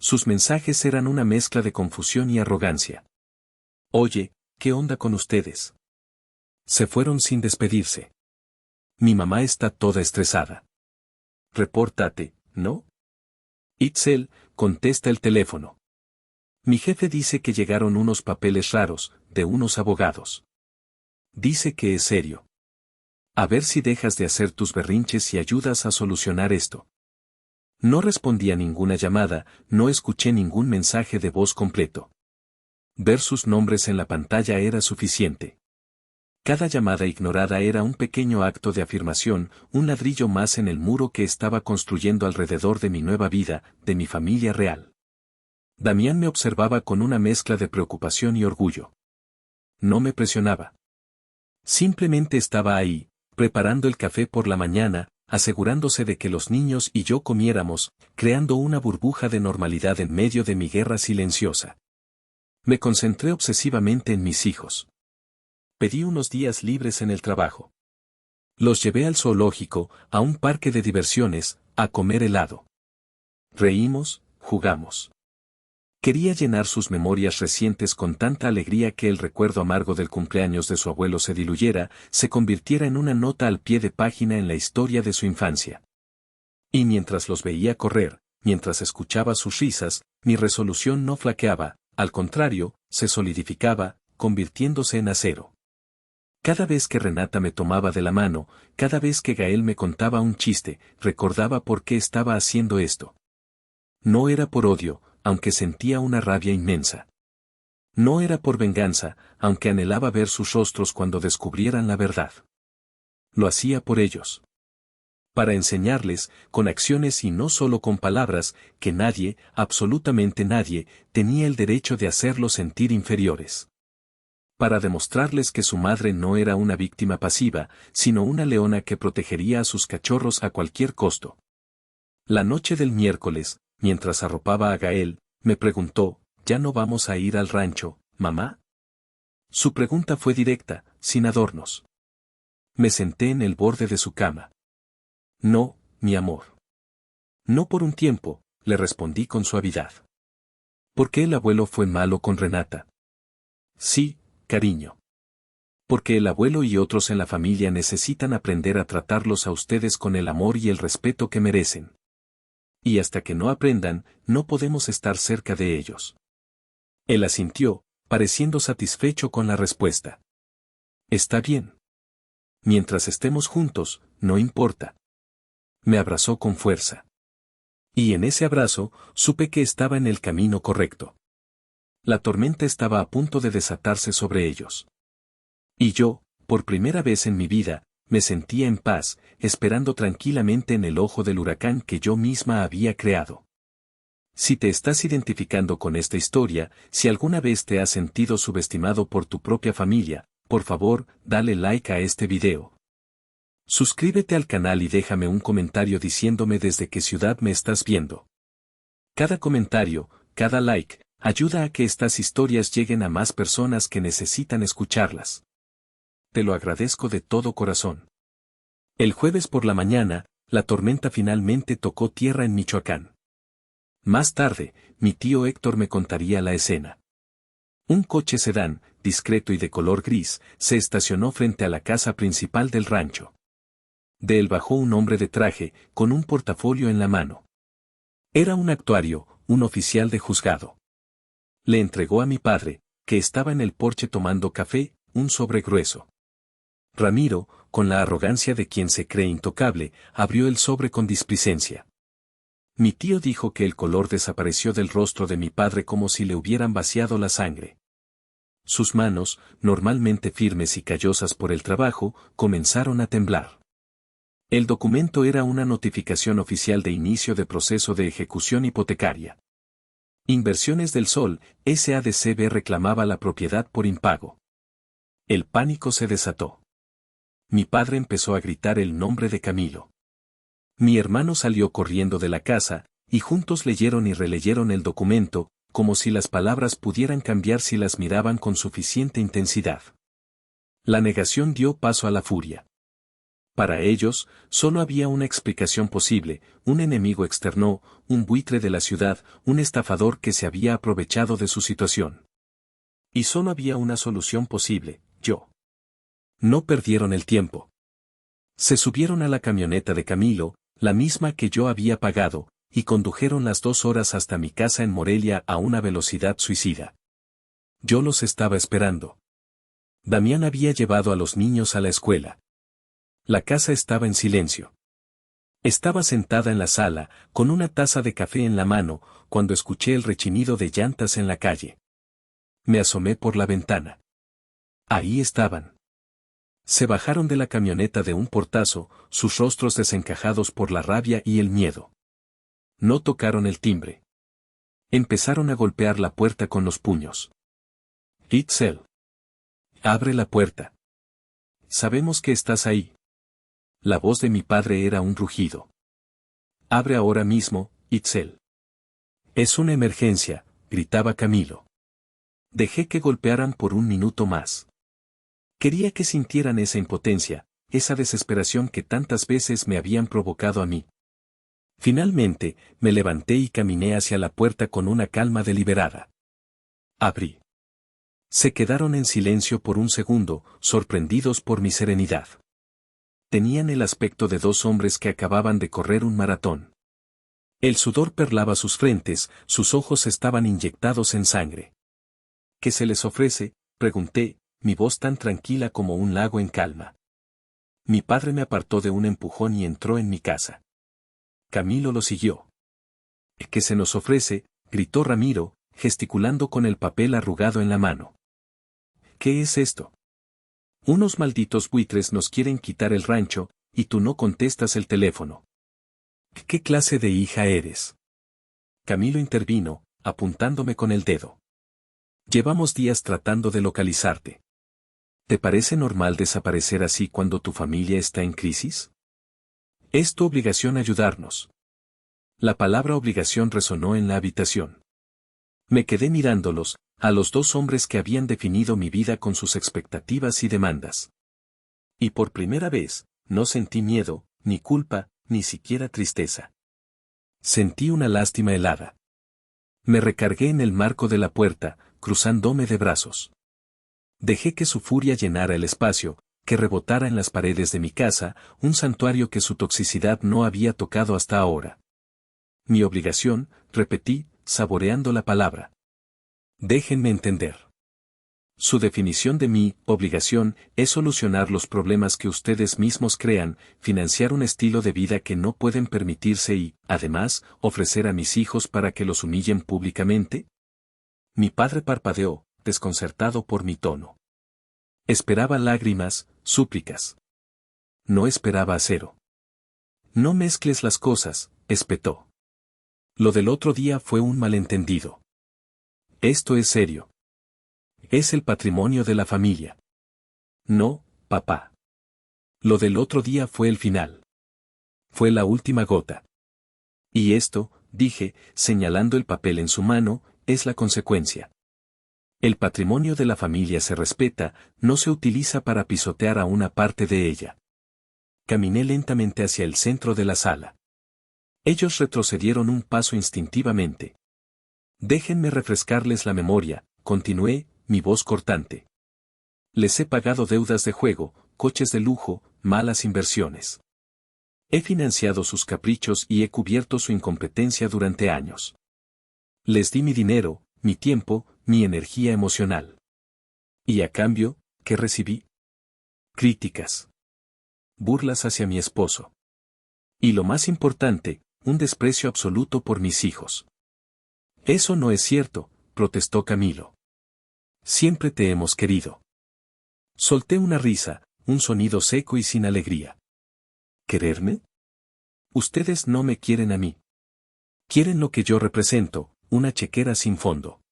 Sus mensajes eran una mezcla de confusión y arrogancia. Oye, ¿qué onda con ustedes? Se fueron sin despedirse. Mi mamá está toda estresada. Repórtate, ¿no? Itzel, contesta el teléfono. Mi jefe dice que llegaron unos papeles raros, de unos abogados. Dice que es serio. A ver si dejas de hacer tus berrinches y ayudas a solucionar esto. No respondí a ninguna llamada, no escuché ningún mensaje de voz completo. Ver sus nombres en la pantalla era suficiente. Cada llamada ignorada era un pequeño acto de afirmación, un ladrillo más en el muro que estaba construyendo alrededor de mi nueva vida, de mi familia real. Damián me observaba con una mezcla de preocupación y orgullo. No me presionaba. Simplemente estaba ahí, preparando el café por la mañana, asegurándose de que los niños y yo comiéramos, creando una burbuja de normalidad en medio de mi guerra silenciosa. Me concentré obsesivamente en mis hijos. Pedí unos días libres en el trabajo. Los llevé al zoológico, a un parque de diversiones, a comer helado. Reímos, jugamos. Quería llenar sus memorias recientes con tanta alegría que el recuerdo amargo del cumpleaños de su abuelo se diluyera, se convirtiera en una nota al pie de página en la historia de su infancia. Y mientras los veía correr, mientras escuchaba sus risas, mi resolución no flaqueaba, al contrario, se solidificaba, convirtiéndose en acero. Cada vez que Renata me tomaba de la mano, cada vez que Gael me contaba un chiste, recordaba por qué estaba haciendo esto. No era por odio, aunque sentía una rabia inmensa. No era por venganza, aunque anhelaba ver sus rostros cuando descubrieran la verdad. Lo hacía por ellos. Para enseñarles, con acciones y no solo con palabras, que nadie, absolutamente nadie, tenía el derecho de hacerlos sentir inferiores. Para demostrarles que su madre no era una víctima pasiva, sino una leona que protegería a sus cachorros a cualquier costo. La noche del miércoles, mientras arropaba a Gael, me preguntó, ¿ya no vamos a ir al rancho, mamá? Su pregunta fue directa, sin adornos. Me senté en el borde de su cama. No, mi amor. No por un tiempo, le respondí con suavidad. ¿Por qué el abuelo fue malo con Renata? Sí, cariño. Porque el abuelo y otros en la familia necesitan aprender a tratarlos a ustedes con el amor y el respeto que merecen. Y hasta que no aprendan, no podemos estar cerca de ellos. Él asintió, pareciendo satisfecho con la respuesta. Está bien. Mientras estemos juntos, no importa. Me abrazó con fuerza. Y en ese abrazo, supe que estaba en el camino correcto. La tormenta estaba a punto de desatarse sobre ellos. Y yo, por primera vez en mi vida, me sentía en paz, esperando tranquilamente en el ojo del huracán que yo misma había creado. Si te estás identificando con esta historia, si alguna vez te has sentido subestimado por tu propia familia, por favor, dale like a este video. Suscríbete al canal y déjame un comentario diciéndome desde qué ciudad me estás viendo. Cada comentario, cada like, ayuda a que estas historias lleguen a más personas que necesitan escucharlas. Te lo agradezco de todo corazón. El jueves por la mañana, la tormenta finalmente tocó tierra en Michoacán. Más tarde, mi tío Héctor me contaría la escena. Un coche sedán, discreto y de color gris, se estacionó frente a la casa principal del rancho. De él bajó un hombre de traje, con un portafolio en la mano. Era un actuario, un oficial de juzgado. Le entregó a mi padre, que estaba en el porche tomando café, un sobre grueso. Ramiro, con la arrogancia de quien se cree intocable, abrió el sobre con displicencia. Mi tío dijo que el color desapareció del rostro de mi padre como si le hubieran vaciado la sangre. Sus manos, normalmente firmes y callosas por el trabajo, comenzaron a temblar. El documento era una notificación oficial de inicio de proceso de ejecución hipotecaria. Inversiones del Sol, SADCB reclamaba la propiedad por impago. El pánico se desató. Mi padre empezó a gritar el nombre de Camilo. Mi hermano salió corriendo de la casa, y juntos leyeron y releyeron el documento, como si las palabras pudieran cambiar si las miraban con suficiente intensidad. La negación dio paso a la furia. Para ellos, solo había una explicación posible, un enemigo externo, un buitre de la ciudad, un estafador que se había aprovechado de su situación. Y solo había una solución posible, yo. No perdieron el tiempo. Se subieron a la camioneta de Camilo, la misma que yo había pagado, y condujeron las 2 horas hasta mi casa en Morelia a una velocidad suicida. Yo los estaba esperando. Damián había llevado a los niños a la escuela. La casa estaba en silencio. Estaba sentada en la sala, con una taza de café en la mano, cuando escuché el rechinido de llantas en la calle. Me asomé por la ventana. Ahí estaban. Se bajaron de la camioneta de un portazo, sus rostros desencajados por la rabia y el miedo. No tocaron el timbre. Empezaron a golpear la puerta con los puños. Itzel. Abre la puerta. Sabemos que estás ahí. La voz de mi padre era un rugido. Abre ahora mismo, Itzel. Es una emergencia, gritaba Camilo. Dejé que golpearan por un minuto más. Quería que sintieran esa impotencia, esa desesperación que tantas veces me habían provocado a mí. Finalmente, me levanté y caminé hacia la puerta con una calma deliberada. Abrí. Se quedaron en silencio por un segundo, sorprendidos por mi serenidad. Tenían el aspecto de dos hombres que acababan de correr un maratón. El sudor perlaba sus frentes, sus ojos estaban inyectados en sangre. ¿Qué se les ofrece?, pregunté, mi voz tan tranquila como un lago en calma. Mi padre me apartó de un empujón y entró en mi casa. Camilo lo siguió. ¿Qué se nos ofrece?, gritó Ramiro, gesticulando con el papel arrugado en la mano. ¿Qué es esto? Unos malditos buitres nos quieren quitar el rancho, y tú no contestas el teléfono. ¿Qué clase de hija eres? Camilo intervino, apuntándome con el dedo. Llevamos días tratando de localizarte. ¿Te parece normal desaparecer así cuando tu familia está en crisis? Es tu obligación ayudarnos. La palabra obligación resonó en la habitación. Me quedé mirándolos, a los dos hombres que habían definido mi vida con sus expectativas y demandas. Y por primera vez, no sentí miedo, ni culpa, ni siquiera tristeza. Sentí una lástima helada. Me recargué en el marco de la puerta, cruzándome de brazos. Dejé que su furia llenara el espacio, que rebotara en las paredes de mi casa, un santuario que su toxicidad no había tocado hasta ahora. Mi obligación, repetí, saboreando la palabra. Déjenme entender. Su definición de mi obligación es solucionar los problemas que ustedes mismos crean, financiar un estilo de vida que no pueden permitirse y, además, ofrecer a mis hijos para que los humillen públicamente. Mi padre parpadeó, desconcertado por mi tono. Esperaba lágrimas, súplicas. No esperaba acero. No mezcles las cosas, espetó. Lo del otro día fue un malentendido. Esto es serio. Es el patrimonio de la familia. No, papá. Lo del otro día fue el final. Fue la última gota. Y esto, dije, señalando el papel en su mano, es la consecuencia. El patrimonio de la familia se respeta, no se utiliza para pisotear a una parte de ella. Caminé lentamente hacia el centro de la sala. Ellos retrocedieron un paso instintivamente. Déjenme refrescarles la memoria, continué, mi voz cortante. Les he pagado deudas de juego, coches de lujo, malas inversiones. He financiado sus caprichos y he cubierto su incompetencia durante años. Les di mi dinero, mi tiempo, mi energía emocional. Y a cambio, ¿qué recibí? Críticas. Burlas hacia mi esposo. Y lo más importante, un desprecio absoluto por mis hijos. Eso no es cierto, protestó Camilo. Siempre te hemos querido. Solté una risa, un sonido seco y sin alegría. ¿Quererme? Ustedes no me quieren a mí. Quieren lo que yo represento, una chequera sin fondo.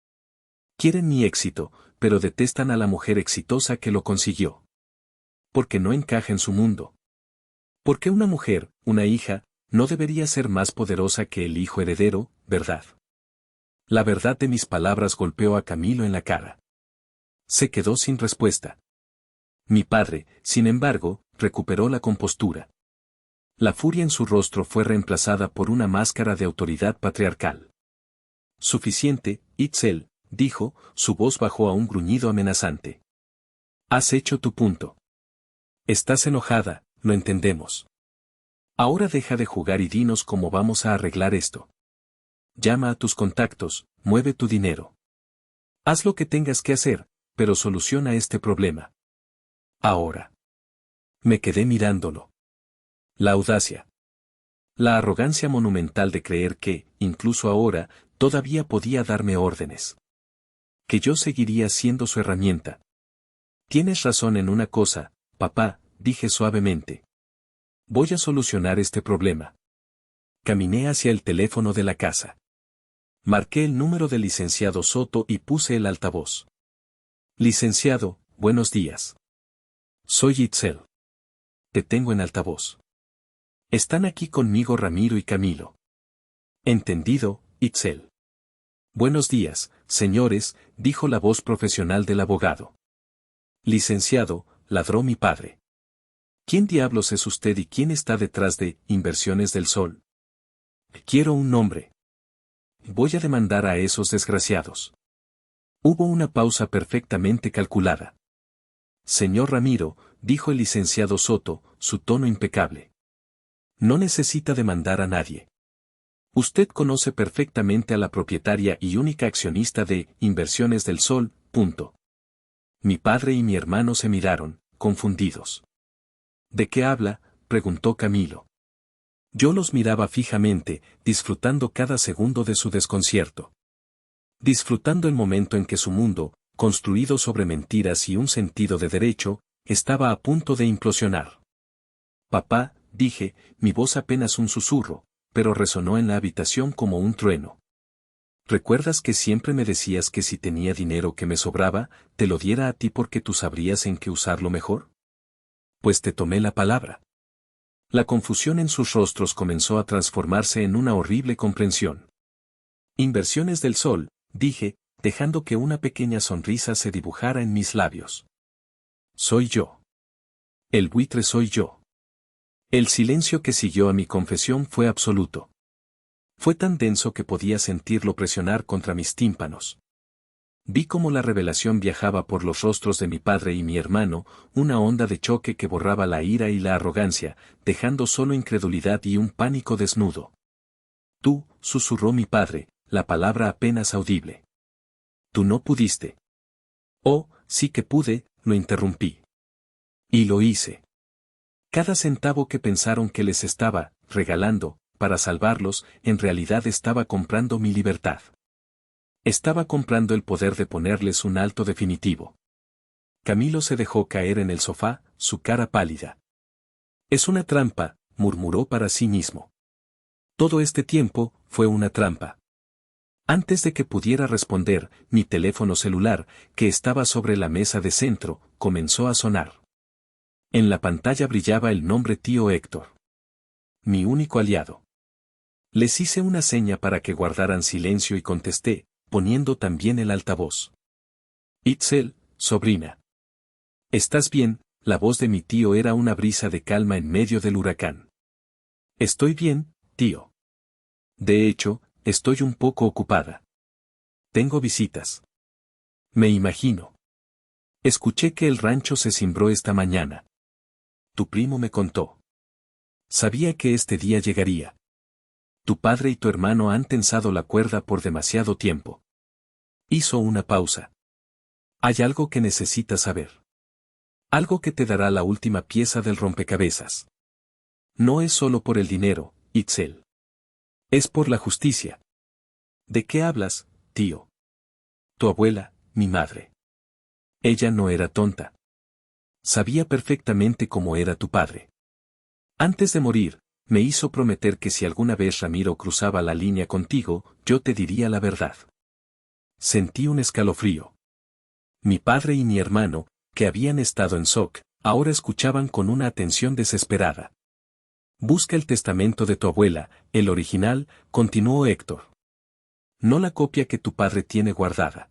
Quieren mi éxito, pero detestan a la mujer exitosa que lo consiguió. Porque no encaja en su mundo. Porque una mujer, una hija, no debería ser más poderosa que el hijo heredero, ¿verdad? La verdad de mis palabras golpeó a Camilo en la cara. Se quedó sin respuesta. Mi padre, sin embargo, recuperó la compostura. La furia en su rostro fue reemplazada por una máscara de autoridad patriarcal. Suficiente, Itzel, dijo, su voz bajó a un gruñido amenazante. Has hecho tu punto. Estás enojada, lo entendemos. Ahora deja de jugar y dinos cómo vamos a arreglar esto. Llama a tus contactos, mueve tu dinero. Haz lo que tengas que hacer, pero soluciona este problema. Ahora. Me quedé mirándolo. La audacia. La arrogancia monumental de creer que, incluso ahora, todavía podía darme órdenes. Que yo seguiría siendo su herramienta. Tienes razón en una cosa, papá, dije suavemente. Voy a solucionar este problema. Caminé hacia el teléfono de la casa. Marqué el número del licenciado Soto y puse el altavoz. Licenciado, buenos días. Soy Itzel. Te tengo en altavoz. Están aquí conmigo Ramiro y Camilo. Entendido, Itzel. Buenos días, señores, dijo la voz profesional del abogado. Licenciado, ladró mi padre. ¿Quién diablos es usted y quién está detrás de Inversiones del Sol? Quiero un nombre. Voy a demandar a esos desgraciados. Hubo una pausa perfectamente calculada. Señor Ramiro, dijo el licenciado Soto, su tono impecable. No necesita demandar a nadie. Usted conoce perfectamente a la propietaria y única accionista de Inversiones del Sol, punto. Mi padre y mi hermano se miraron, confundidos. ¿De qué habla?, preguntó Camilo. Yo los miraba fijamente, disfrutando cada segundo de su desconcierto. Disfrutando el momento en que su mundo, construido sobre mentiras y un sentido de derecho, estaba a punto de implosionar. Papá, dije, mi voz apenas un susurro, pero resonó en la habitación como un trueno. ¿Recuerdas que siempre me decías que si tenía dinero que me sobraba, te lo diera a ti porque tú sabrías en qué usarlo mejor? Pues te tomé la palabra. La confusión en sus rostros comenzó a transformarse en una horrible comprensión. Inversiones del Sol, dije, dejando que una pequeña sonrisa se dibujara en mis labios. Soy yo. El buitre soy yo. El silencio que siguió a mi confesión fue absoluto. Fue tan denso que podía sentirlo presionar contra mis tímpanos. Vi cómo la revelación viajaba por los rostros de mi padre y mi hermano, una onda de choque que borraba la ira y la arrogancia, dejando solo incredulidad y un pánico desnudo. Tú, susurró mi padre, la palabra apenas audible. Tú no pudiste. Oh, sí que pude, lo interrumpí. Y lo hice. Cada centavo que pensaron que les estaba regalando, para salvarlos, en realidad estaba comprando mi libertad. Estaba comprando el poder de ponerles un alto definitivo. Camilo se dejó caer en el sofá, su cara pálida. Es una trampa, murmuró para sí mismo. Todo este tiempo, fue una trampa. Antes de que pudiera responder, mi teléfono celular, que estaba sobre la mesa de centro, comenzó a sonar. En la pantalla brillaba el nombre tío Héctor. Mi único aliado. Les hice una seña para que guardaran silencio y contesté, poniendo también el altavoz. Itzel, sobrina. ¿Estás bien? La voz de mi tío era una brisa de calma en medio del huracán. Estoy bien, tío. De hecho, estoy un poco ocupada. Tengo visitas. Me imagino. Escuché que el rancho se cimbró esta mañana. Tu primo me contó. Sabía que este día llegaría. Tu padre y tu hermano han tensado la cuerda por demasiado tiempo. Hizo una pausa. Hay algo que necesitas saber. Algo que te dará la última pieza del rompecabezas. No es solo por el dinero, Itzel. Es por la justicia. ¿De qué hablas, tío? Tu abuela, mi madre. Ella no era tonta. Sabía perfectamente cómo era tu padre. Antes de morir, me hizo prometer que si alguna vez Ramiro cruzaba la línea contigo, yo te diría la verdad. Sentí un escalofrío. Mi padre y mi hermano, que habían estado en shock, ahora escuchaban con una atención desesperada. Busca el testamento de tu abuela, el original, continuó Héctor. No la copia que tu padre tiene guardada.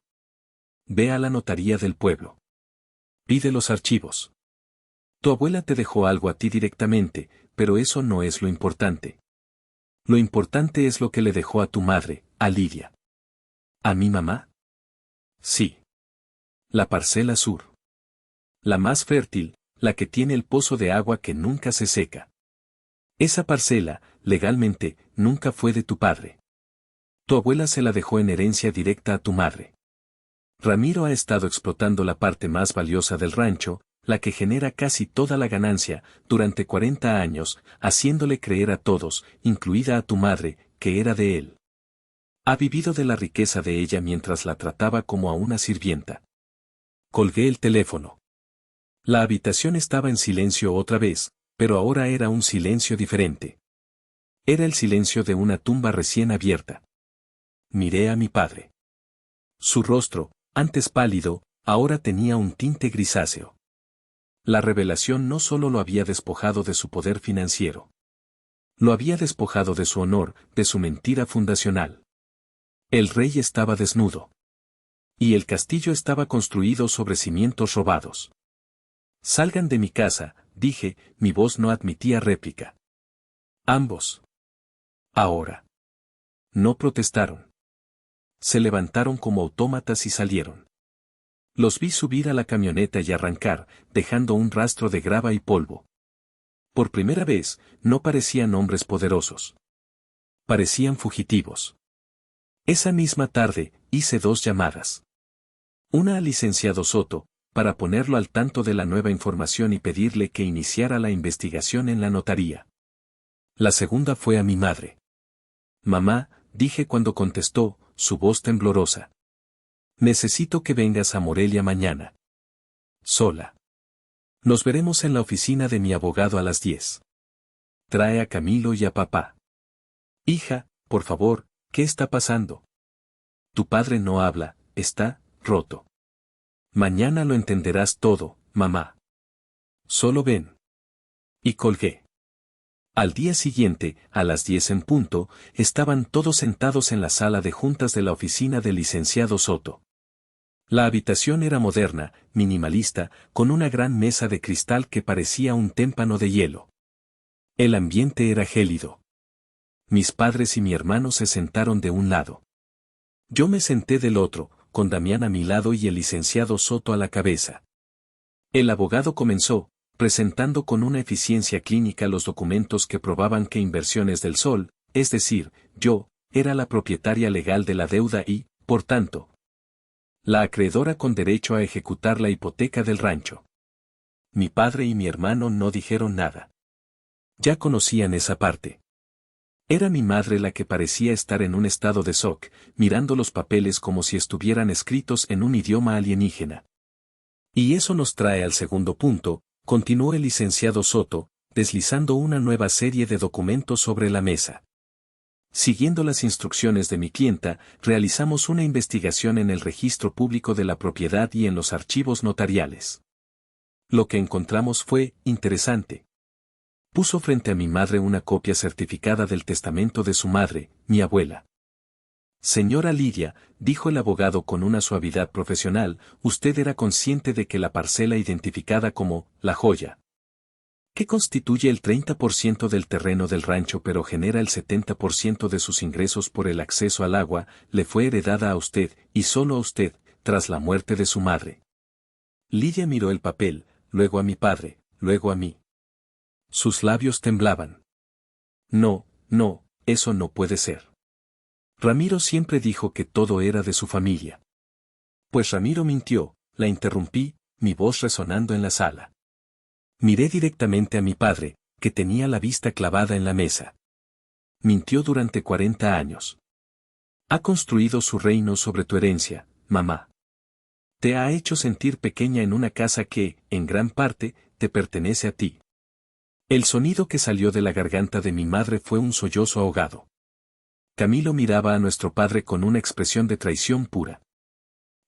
Ve a la notaría del pueblo. Pide los archivos. Tu abuela te dejó algo a ti directamente, pero eso no es lo importante. Lo importante es lo que le dejó a tu madre, a Lidia. ¿A mi mamá? Sí. La parcela sur. La más fértil, la que tiene el pozo de agua que nunca se seca. Esa parcela, legalmente, nunca fue de tu padre. Tu abuela se la dejó en herencia directa a tu madre. Ramiro ha estado explotando la parte más valiosa del rancho, la que genera casi toda la ganancia, durante 40 años, haciéndole creer a todos, incluida a tu madre, que era de él. Ha vivido de la riqueza de ella mientras la trataba como a una sirvienta. Colgué el teléfono. La habitación estaba en silencio otra vez, pero ahora era un silencio diferente. Era el silencio de una tumba recién abierta. Miré a mi padre. Su rostro, antes pálido, ahora tenía un tinte grisáceo. La revelación no solo lo había despojado de su poder financiero. Lo había despojado de su honor, de su mentira fundacional. El rey estaba desnudo. Y el castillo estaba construido sobre cimientos robados. Salgan de mi casa, dije, mi voz no admitía réplica. Ambos. Ahora. No protestaron. Se levantaron como autómatas y salieron. Los vi subir a la camioneta y arrancar, dejando un rastro de grava y polvo. Por primera vez, no parecían hombres poderosos. Parecían fugitivos. Esa misma tarde, hice 2 llamadas. Una al licenciado Soto, para ponerlo al tanto de la nueva información y pedirle que iniciara la investigación en la notaría. La segunda fue a mi madre. Mamá, dije cuando contestó, su voz temblorosa. Necesito que vengas a Morelia mañana. Sola. Nos veremos en la oficina de mi abogado a las 10. Trae a Camilo y a papá. Hija, por favor, ¿qué está pasando? Tu padre no habla, está roto. Mañana lo entenderás todo, mamá. Solo ven. Y colgué. Al día siguiente, a las 10 en punto, estaban todos sentados en la sala de juntas de la oficina del licenciado Soto. La habitación era moderna, minimalista, con una gran mesa de cristal que parecía un témpano de hielo. El ambiente era gélido. Mis padres y mi hermano se sentaron de un lado. Yo me senté del otro, con Damián a mi lado y el licenciado Soto a la cabeza. El abogado comenzó, presentando con una eficiencia clínica los documentos que probaban que Inversiones del Sol, es decir, yo, era la propietaria legal de la deuda y, por tanto, la acreedora con derecho a ejecutar la hipoteca del rancho. Mi padre y mi hermano no dijeron nada. Ya conocían esa parte. Era mi madre la que parecía estar en un estado de shock, mirando los papeles como si estuvieran escritos en un idioma alienígena. Y eso nos trae al segundo punto, continuó el licenciado Soto, deslizando una nueva serie de documentos sobre la mesa. Siguiendo las instrucciones de mi clienta, realizamos una investigación en el registro público de la propiedad y en los archivos notariales. Lo que encontramos fue interesante. Puso frente a mi madre una copia certificada del testamento de su madre, mi abuela. Señora Lidia, dijo el abogado con una suavidad profesional, usted era consciente de que la parcela identificada como La Joya, que constituye el 30% del terreno del rancho pero genera el 70% de sus ingresos por el acceso al agua, le fue heredada a usted, y solo a usted, tras la muerte de su madre. Lidia miró el papel, luego a mi padre, luego a mí. Sus labios temblaban. No, no, eso no puede ser. Ramiro siempre dijo que todo era de su familia. Pues Ramiro mintió, la interrumpí, mi voz resonando en la sala. Miré directamente a mi padre, que tenía la vista clavada en la mesa. Mintió durante 40 años. Ha construido su reino sobre tu herencia, mamá. Te ha hecho sentir pequeña en una casa que, en gran parte, te pertenece a ti. El sonido que salió de la garganta de mi madre fue un sollozo ahogado. Camilo miraba a nuestro padre con una expresión de traición pura.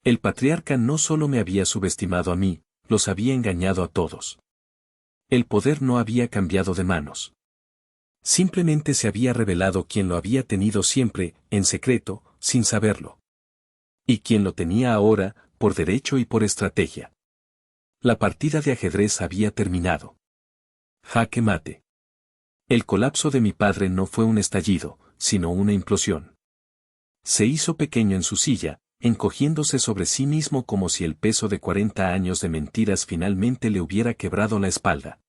El patriarca no solo me había subestimado a mí, los había engañado a todos. El poder no había cambiado de manos. Simplemente se había revelado quien lo había tenido siempre, en secreto, sin saberlo. Y quien lo tenía ahora, por derecho y por estrategia. La partida de ajedrez había terminado. Jaque mate. El colapso de mi padre no fue un estallido, sino una implosión. Se hizo pequeño en su silla, encogiéndose sobre sí mismo como si el peso de 40 años de mentiras finalmente le hubiera quebrado la espalda.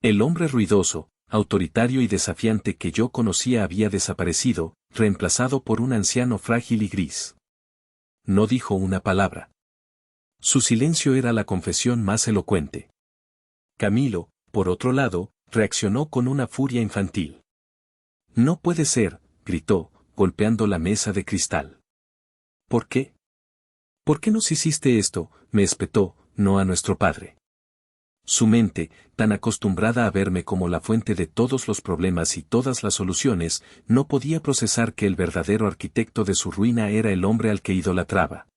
El hombre ruidoso, autoritario y desafiante que yo conocía había desaparecido, reemplazado por un anciano frágil y gris. No dijo una palabra. Su silencio era la confesión más elocuente. Camilo, por otro lado, reaccionó con una furia infantil. No puede ser, gritó, golpeando la mesa de cristal. ¿Por qué? ¿Por qué nos hiciste esto? Me espetó, no a nuestro padre. Su mente, tan acostumbrada a verme como la fuente de todos los problemas y todas las soluciones, no podía procesar que el verdadero arquitecto de su ruina era el hombre al que idolatraba.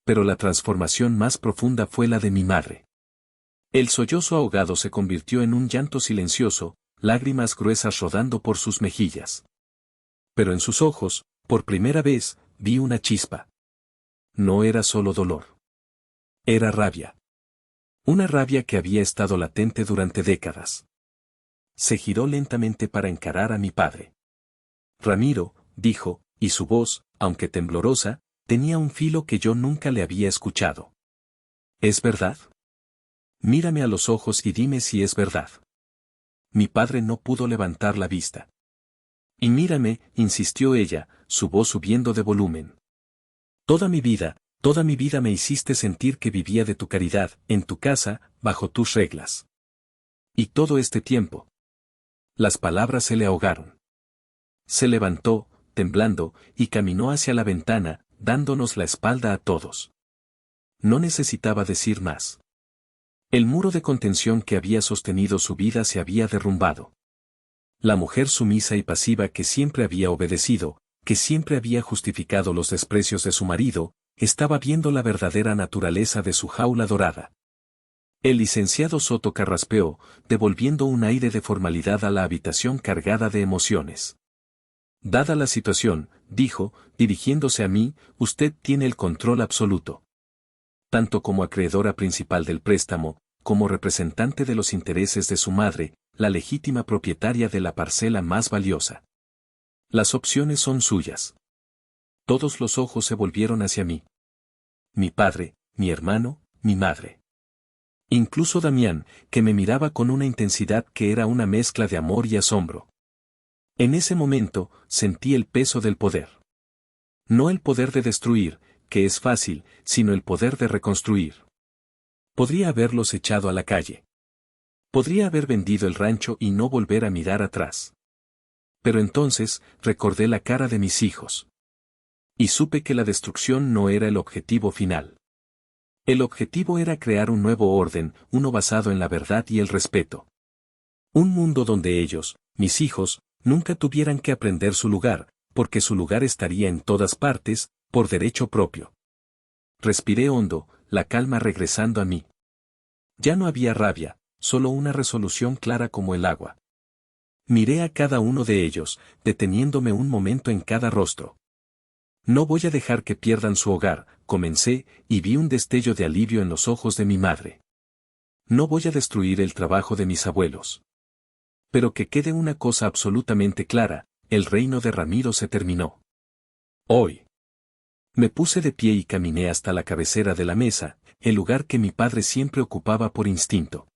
Pero la transformación más profunda fue la de mi madre. El sollozo ahogado se convirtió en un llanto silencioso, lágrimas gruesas rodando por sus mejillas. Pero en sus ojos, por primera vez, vi una chispa. No era solo dolor. Era rabia. Una rabia que había estado latente durante décadas. Se giró lentamente para encarar a mi padre. Ramiro, dijo, y su voz, aunque temblorosa, tenía un filo que yo nunca le había escuchado. ¿Es verdad? Mírame a los ojos y dime si es verdad. Mi padre no pudo levantar la vista. Y mírame, insistió ella, su voz subiendo de volumen. Toda mi vida me hiciste sentir que vivía de tu caridad, en tu casa, bajo tus reglas. Y todo este tiempo. Las palabras se le ahogaron. Se levantó, temblando, y caminó hacia la ventana, dándonos la espalda a todos. No necesitaba decir más. El muro de contención que había sostenido su vida se había derrumbado. La mujer sumisa y pasiva que siempre había obedecido, que siempre había justificado los desprecios de su marido, estaba viendo la verdadera naturaleza de su jaula dorada. El licenciado Soto carraspeó, devolviendo un aire de formalidad a la habitación cargada de emociones. Dada la situación, dijo, dirigiéndose a mí, usted tiene el control absoluto. Tanto como acreedora principal del préstamo, como representante de los intereses de su madre, la legítima propietaria de la parcela más valiosa. Las opciones son suyas. Todos los ojos se volvieron hacia mí. Mi padre, mi hermano, mi madre. Incluso Damián, que me miraba con una intensidad que era una mezcla de amor y asombro. En ese momento, sentí el peso del poder. No el poder de destruir, que es fácil, sino el poder de reconstruir. Podría haberlos echado a la calle. Podría haber vendido el rancho y no volver a mirar atrás. Pero entonces, recordé la cara de mis hijos. Y supe que la destrucción no era el objetivo final. El objetivo era crear un nuevo orden, uno basado en la verdad y el respeto. Un mundo donde ellos, mis hijos, nunca tuvieran que aprender su lugar, porque su lugar estaría en todas partes, por derecho propio. Respiré hondo, la calma regresando a mí. Ya no había rabia, solo una resolución clara como el agua. Miré a cada uno de ellos, deteniéndome un momento en cada rostro. No voy a dejar que pierdan su hogar, comencé, y vi un destello de alivio en los ojos de mi madre. No voy a destruir el trabajo de mis abuelos. Pero que quede una cosa absolutamente clara, el reino de Ramiro se terminó. Hoy. Me puse de pie y caminé hasta la cabecera de la mesa, el lugar que mi padre siempre ocupaba por instinto.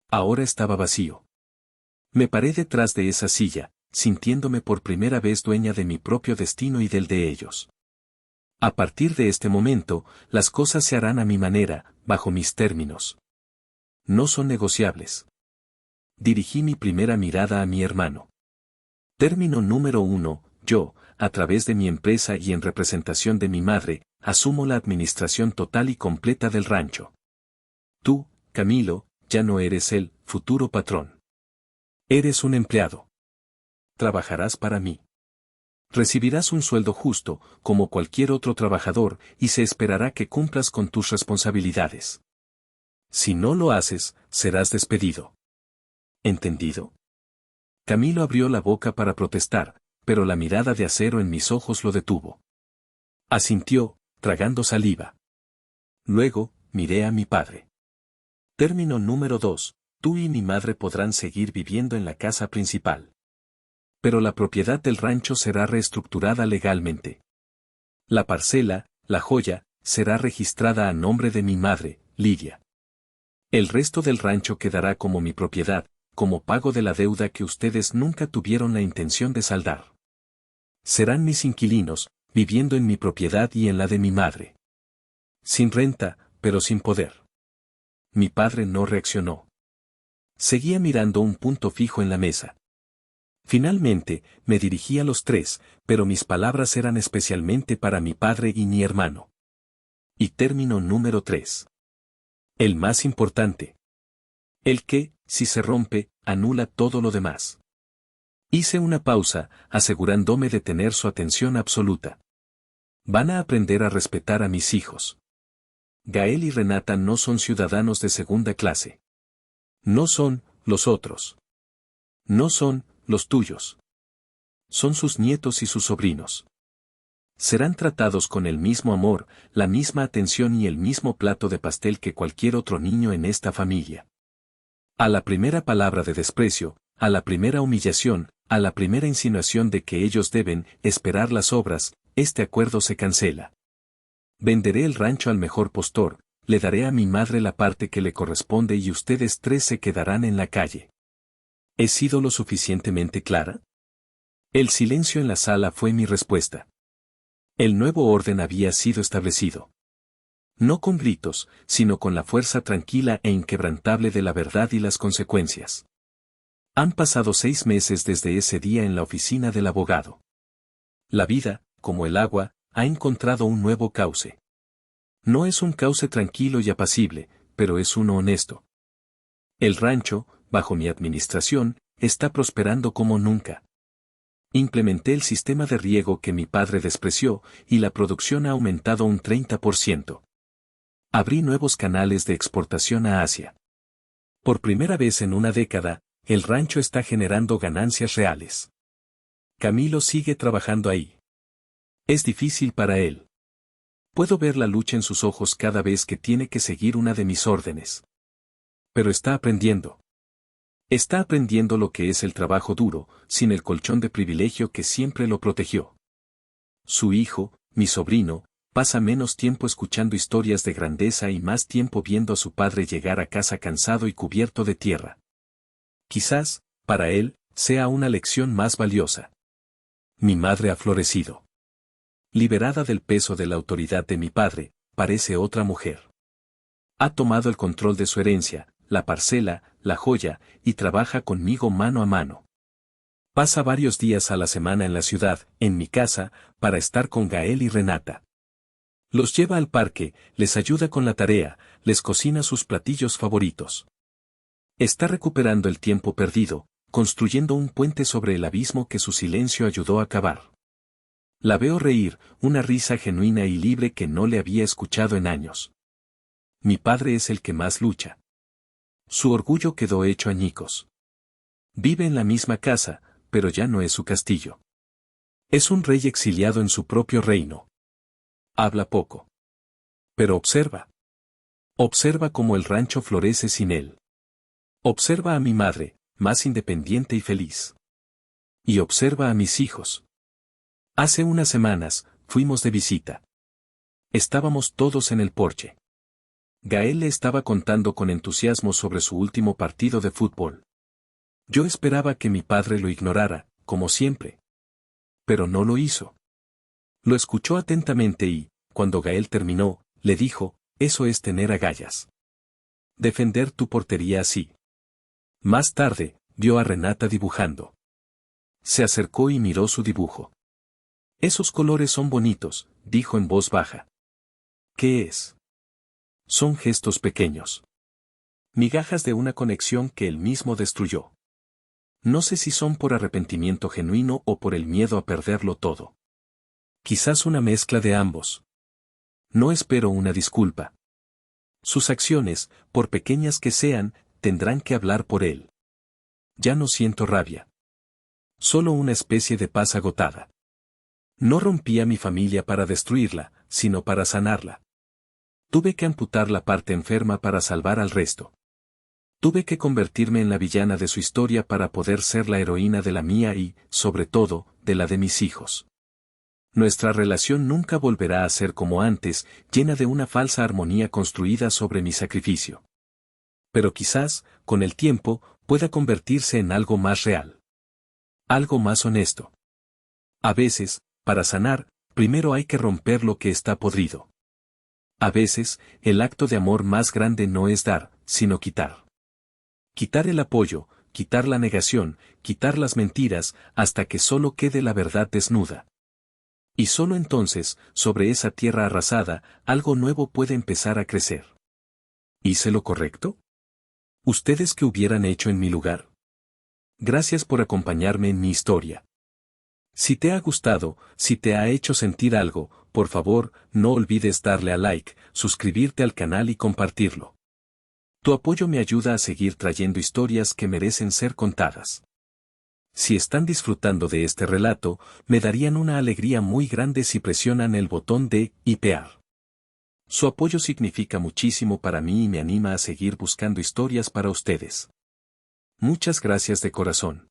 Ahora estaba vacío. Me paré detrás de esa silla, sintiéndome por primera vez dueña de mi propio destino y del de ellos. A partir de este momento, las cosas se harán a mi manera, bajo mis términos. No son negociables. Dirigí mi primera mirada a mi hermano. Término número 1, yo, a través de mi empresa y en representación de mi madre, asumo la administración total y completa del rancho. Tú, Camilo, ya no eres el futuro patrón. Eres un empleado. Trabajarás para mí. Recibirás un sueldo justo, como cualquier otro trabajador, y se esperará que cumplas con tus responsabilidades. Si no lo haces, serás despedido. ¿Entendido? Camilo abrió la boca para protestar, pero la mirada de acero en mis ojos lo detuvo. Asintió, tragando saliva. Luego, miré a mi padre. Término número 2, tú y mi madre podrán seguir viviendo en la casa principal. Pero la propiedad del rancho será reestructurada legalmente. La parcela, la joya, será registrada a nombre de mi madre, Lidia. El resto del rancho quedará como mi propiedad, como pago de la deuda que ustedes nunca tuvieron la intención de saldar. Serán mis inquilinos, viviendo en mi propiedad y en la de mi madre. Sin renta, pero sin poder. Mi padre no reaccionó. Seguía mirando un punto fijo en la mesa. Finalmente, me dirigí a los tres, pero mis palabras eran especialmente para mi padre y mi hermano. Y término número 3. El más importante. El que, si se rompe, anula todo lo demás. Hice una pausa, asegurándome de tener su atención absoluta. Van a aprender a respetar a mis hijos. Gael y Renata no son ciudadanos de segunda clase. No son los otros. No son los tuyos. Son sus nietos y sus sobrinos. Serán tratados con el mismo amor, la misma atención y el mismo plato de pastel que cualquier otro niño en esta familia. A la primera palabra de desprecio, a la primera humillación, a la primera insinuación de que ellos deben esperar las obras, este acuerdo se cancela. Venderé el rancho al mejor postor, le daré a mi madre la parte que le corresponde y ustedes tres se quedarán en la calle. ¿He sido lo suficientemente clara? El silencio en la sala fue mi respuesta. El nuevo orden había sido establecido. No con gritos, sino con la fuerza tranquila e inquebrantable de la verdad y las consecuencias. Han pasado 6 meses desde ese día en la oficina del abogado. La vida, como el agua, ha encontrado un nuevo cauce. No es un cauce tranquilo y apacible, pero es uno honesto. El rancho, bajo mi administración, está prosperando como nunca. Implementé el sistema de riego que mi padre despreció, y la producción ha aumentado un 30%. Abrí nuevos canales de exportación a Asia. Por primera vez en una década, el rancho está generando ganancias reales. Camilo sigue trabajando ahí. Es difícil para él. Puedo ver la lucha en sus ojos cada vez que tiene que seguir una de mis órdenes. Pero está aprendiendo. Está aprendiendo lo que es el trabajo duro, sin el colchón de privilegio que siempre lo protegió. Su hijo, mi sobrino, pasa menos tiempo escuchando historias de grandeza y más tiempo viendo a su padre llegar a casa cansado y cubierto de tierra. Quizás, para él, sea una lección más valiosa. Mi madre ha florecido. Liberada del peso de la autoridad de mi padre, parece otra mujer. Ha tomado el control de su herencia, la parcela, la joya, y trabaja conmigo mano a mano. Pasa varios días a la semana en la ciudad, en mi casa, para estar con Gael y Renata. Los lleva al parque, les ayuda con la tarea, les cocina sus platillos favoritos. Está recuperando el tiempo perdido, construyendo un puente sobre el abismo que su silencio ayudó a cavar. La veo reír, una risa genuina y libre que no le había escuchado en años. Mi padre es el que más lucha. Su orgullo quedó hecho añicos. Vive en la misma casa, pero ya no es su castillo. Es un rey exiliado en su propio reino. Habla poco. Pero observa. Observa cómo el rancho florece sin él. Observa a mi madre, más independiente y feliz. Y observa a mis hijos. Hace unas semanas, fuimos de visita. Estábamos todos en el porche. Gael le estaba contando con entusiasmo sobre su último partido de fútbol. Yo esperaba que mi padre lo ignorara, como siempre. Pero no lo hizo. Lo escuchó atentamente y, cuando Gael terminó, le dijo, eso es tener agallas. Defender tu portería así. Más tarde, vio a Renata dibujando. Se acercó y miró su dibujo. Esos colores son bonitos, dijo en voz baja. ¿Qué es? Son gestos pequeños. Migajas de una conexión que él mismo destruyó. No sé si son por arrepentimiento genuino o por el miedo a perderlo todo. Quizás una mezcla de ambos. No espero una disculpa. Sus acciones, por pequeñas que sean, tendrán que hablar por él. Ya no siento rabia. Solo una especie de paz agotada. No rompí a mi familia para destruirla, sino para sanarla. Tuve que amputar la parte enferma para salvar al resto. Tuve que convertirme en la villana de su historia para poder ser la heroína de la mía y, sobre todo, de la de mis hijos. Nuestra relación nunca volverá a ser como antes, llena de una falsa armonía construida sobre mi sacrificio. Pero quizás, con el tiempo, pueda convertirse en algo más real. Algo más honesto. A veces, para sanar, primero hay que romper lo que está podrido. A veces, el acto de amor más grande no es dar, sino quitar. Quitar el apoyo, quitar la negación, quitar las mentiras, hasta que solo quede la verdad desnuda. Y solo entonces, sobre esa tierra arrasada, algo nuevo puede empezar a crecer. ¿Hice lo correcto? ¿Ustedes qué hubieran hecho en mi lugar? Gracias por acompañarme en mi historia. Si te ha gustado, si te ha hecho sentir algo, por favor, no olvides darle a like, suscribirte al canal y compartirlo. Tu apoyo me ayuda a seguir trayendo historias que merecen ser contadas. Si están disfrutando de este relato, me darían una alegría muy grande si presionan el botón de hipear. Su apoyo significa muchísimo para mí y me anima a seguir buscando historias para ustedes. Muchas gracias de corazón.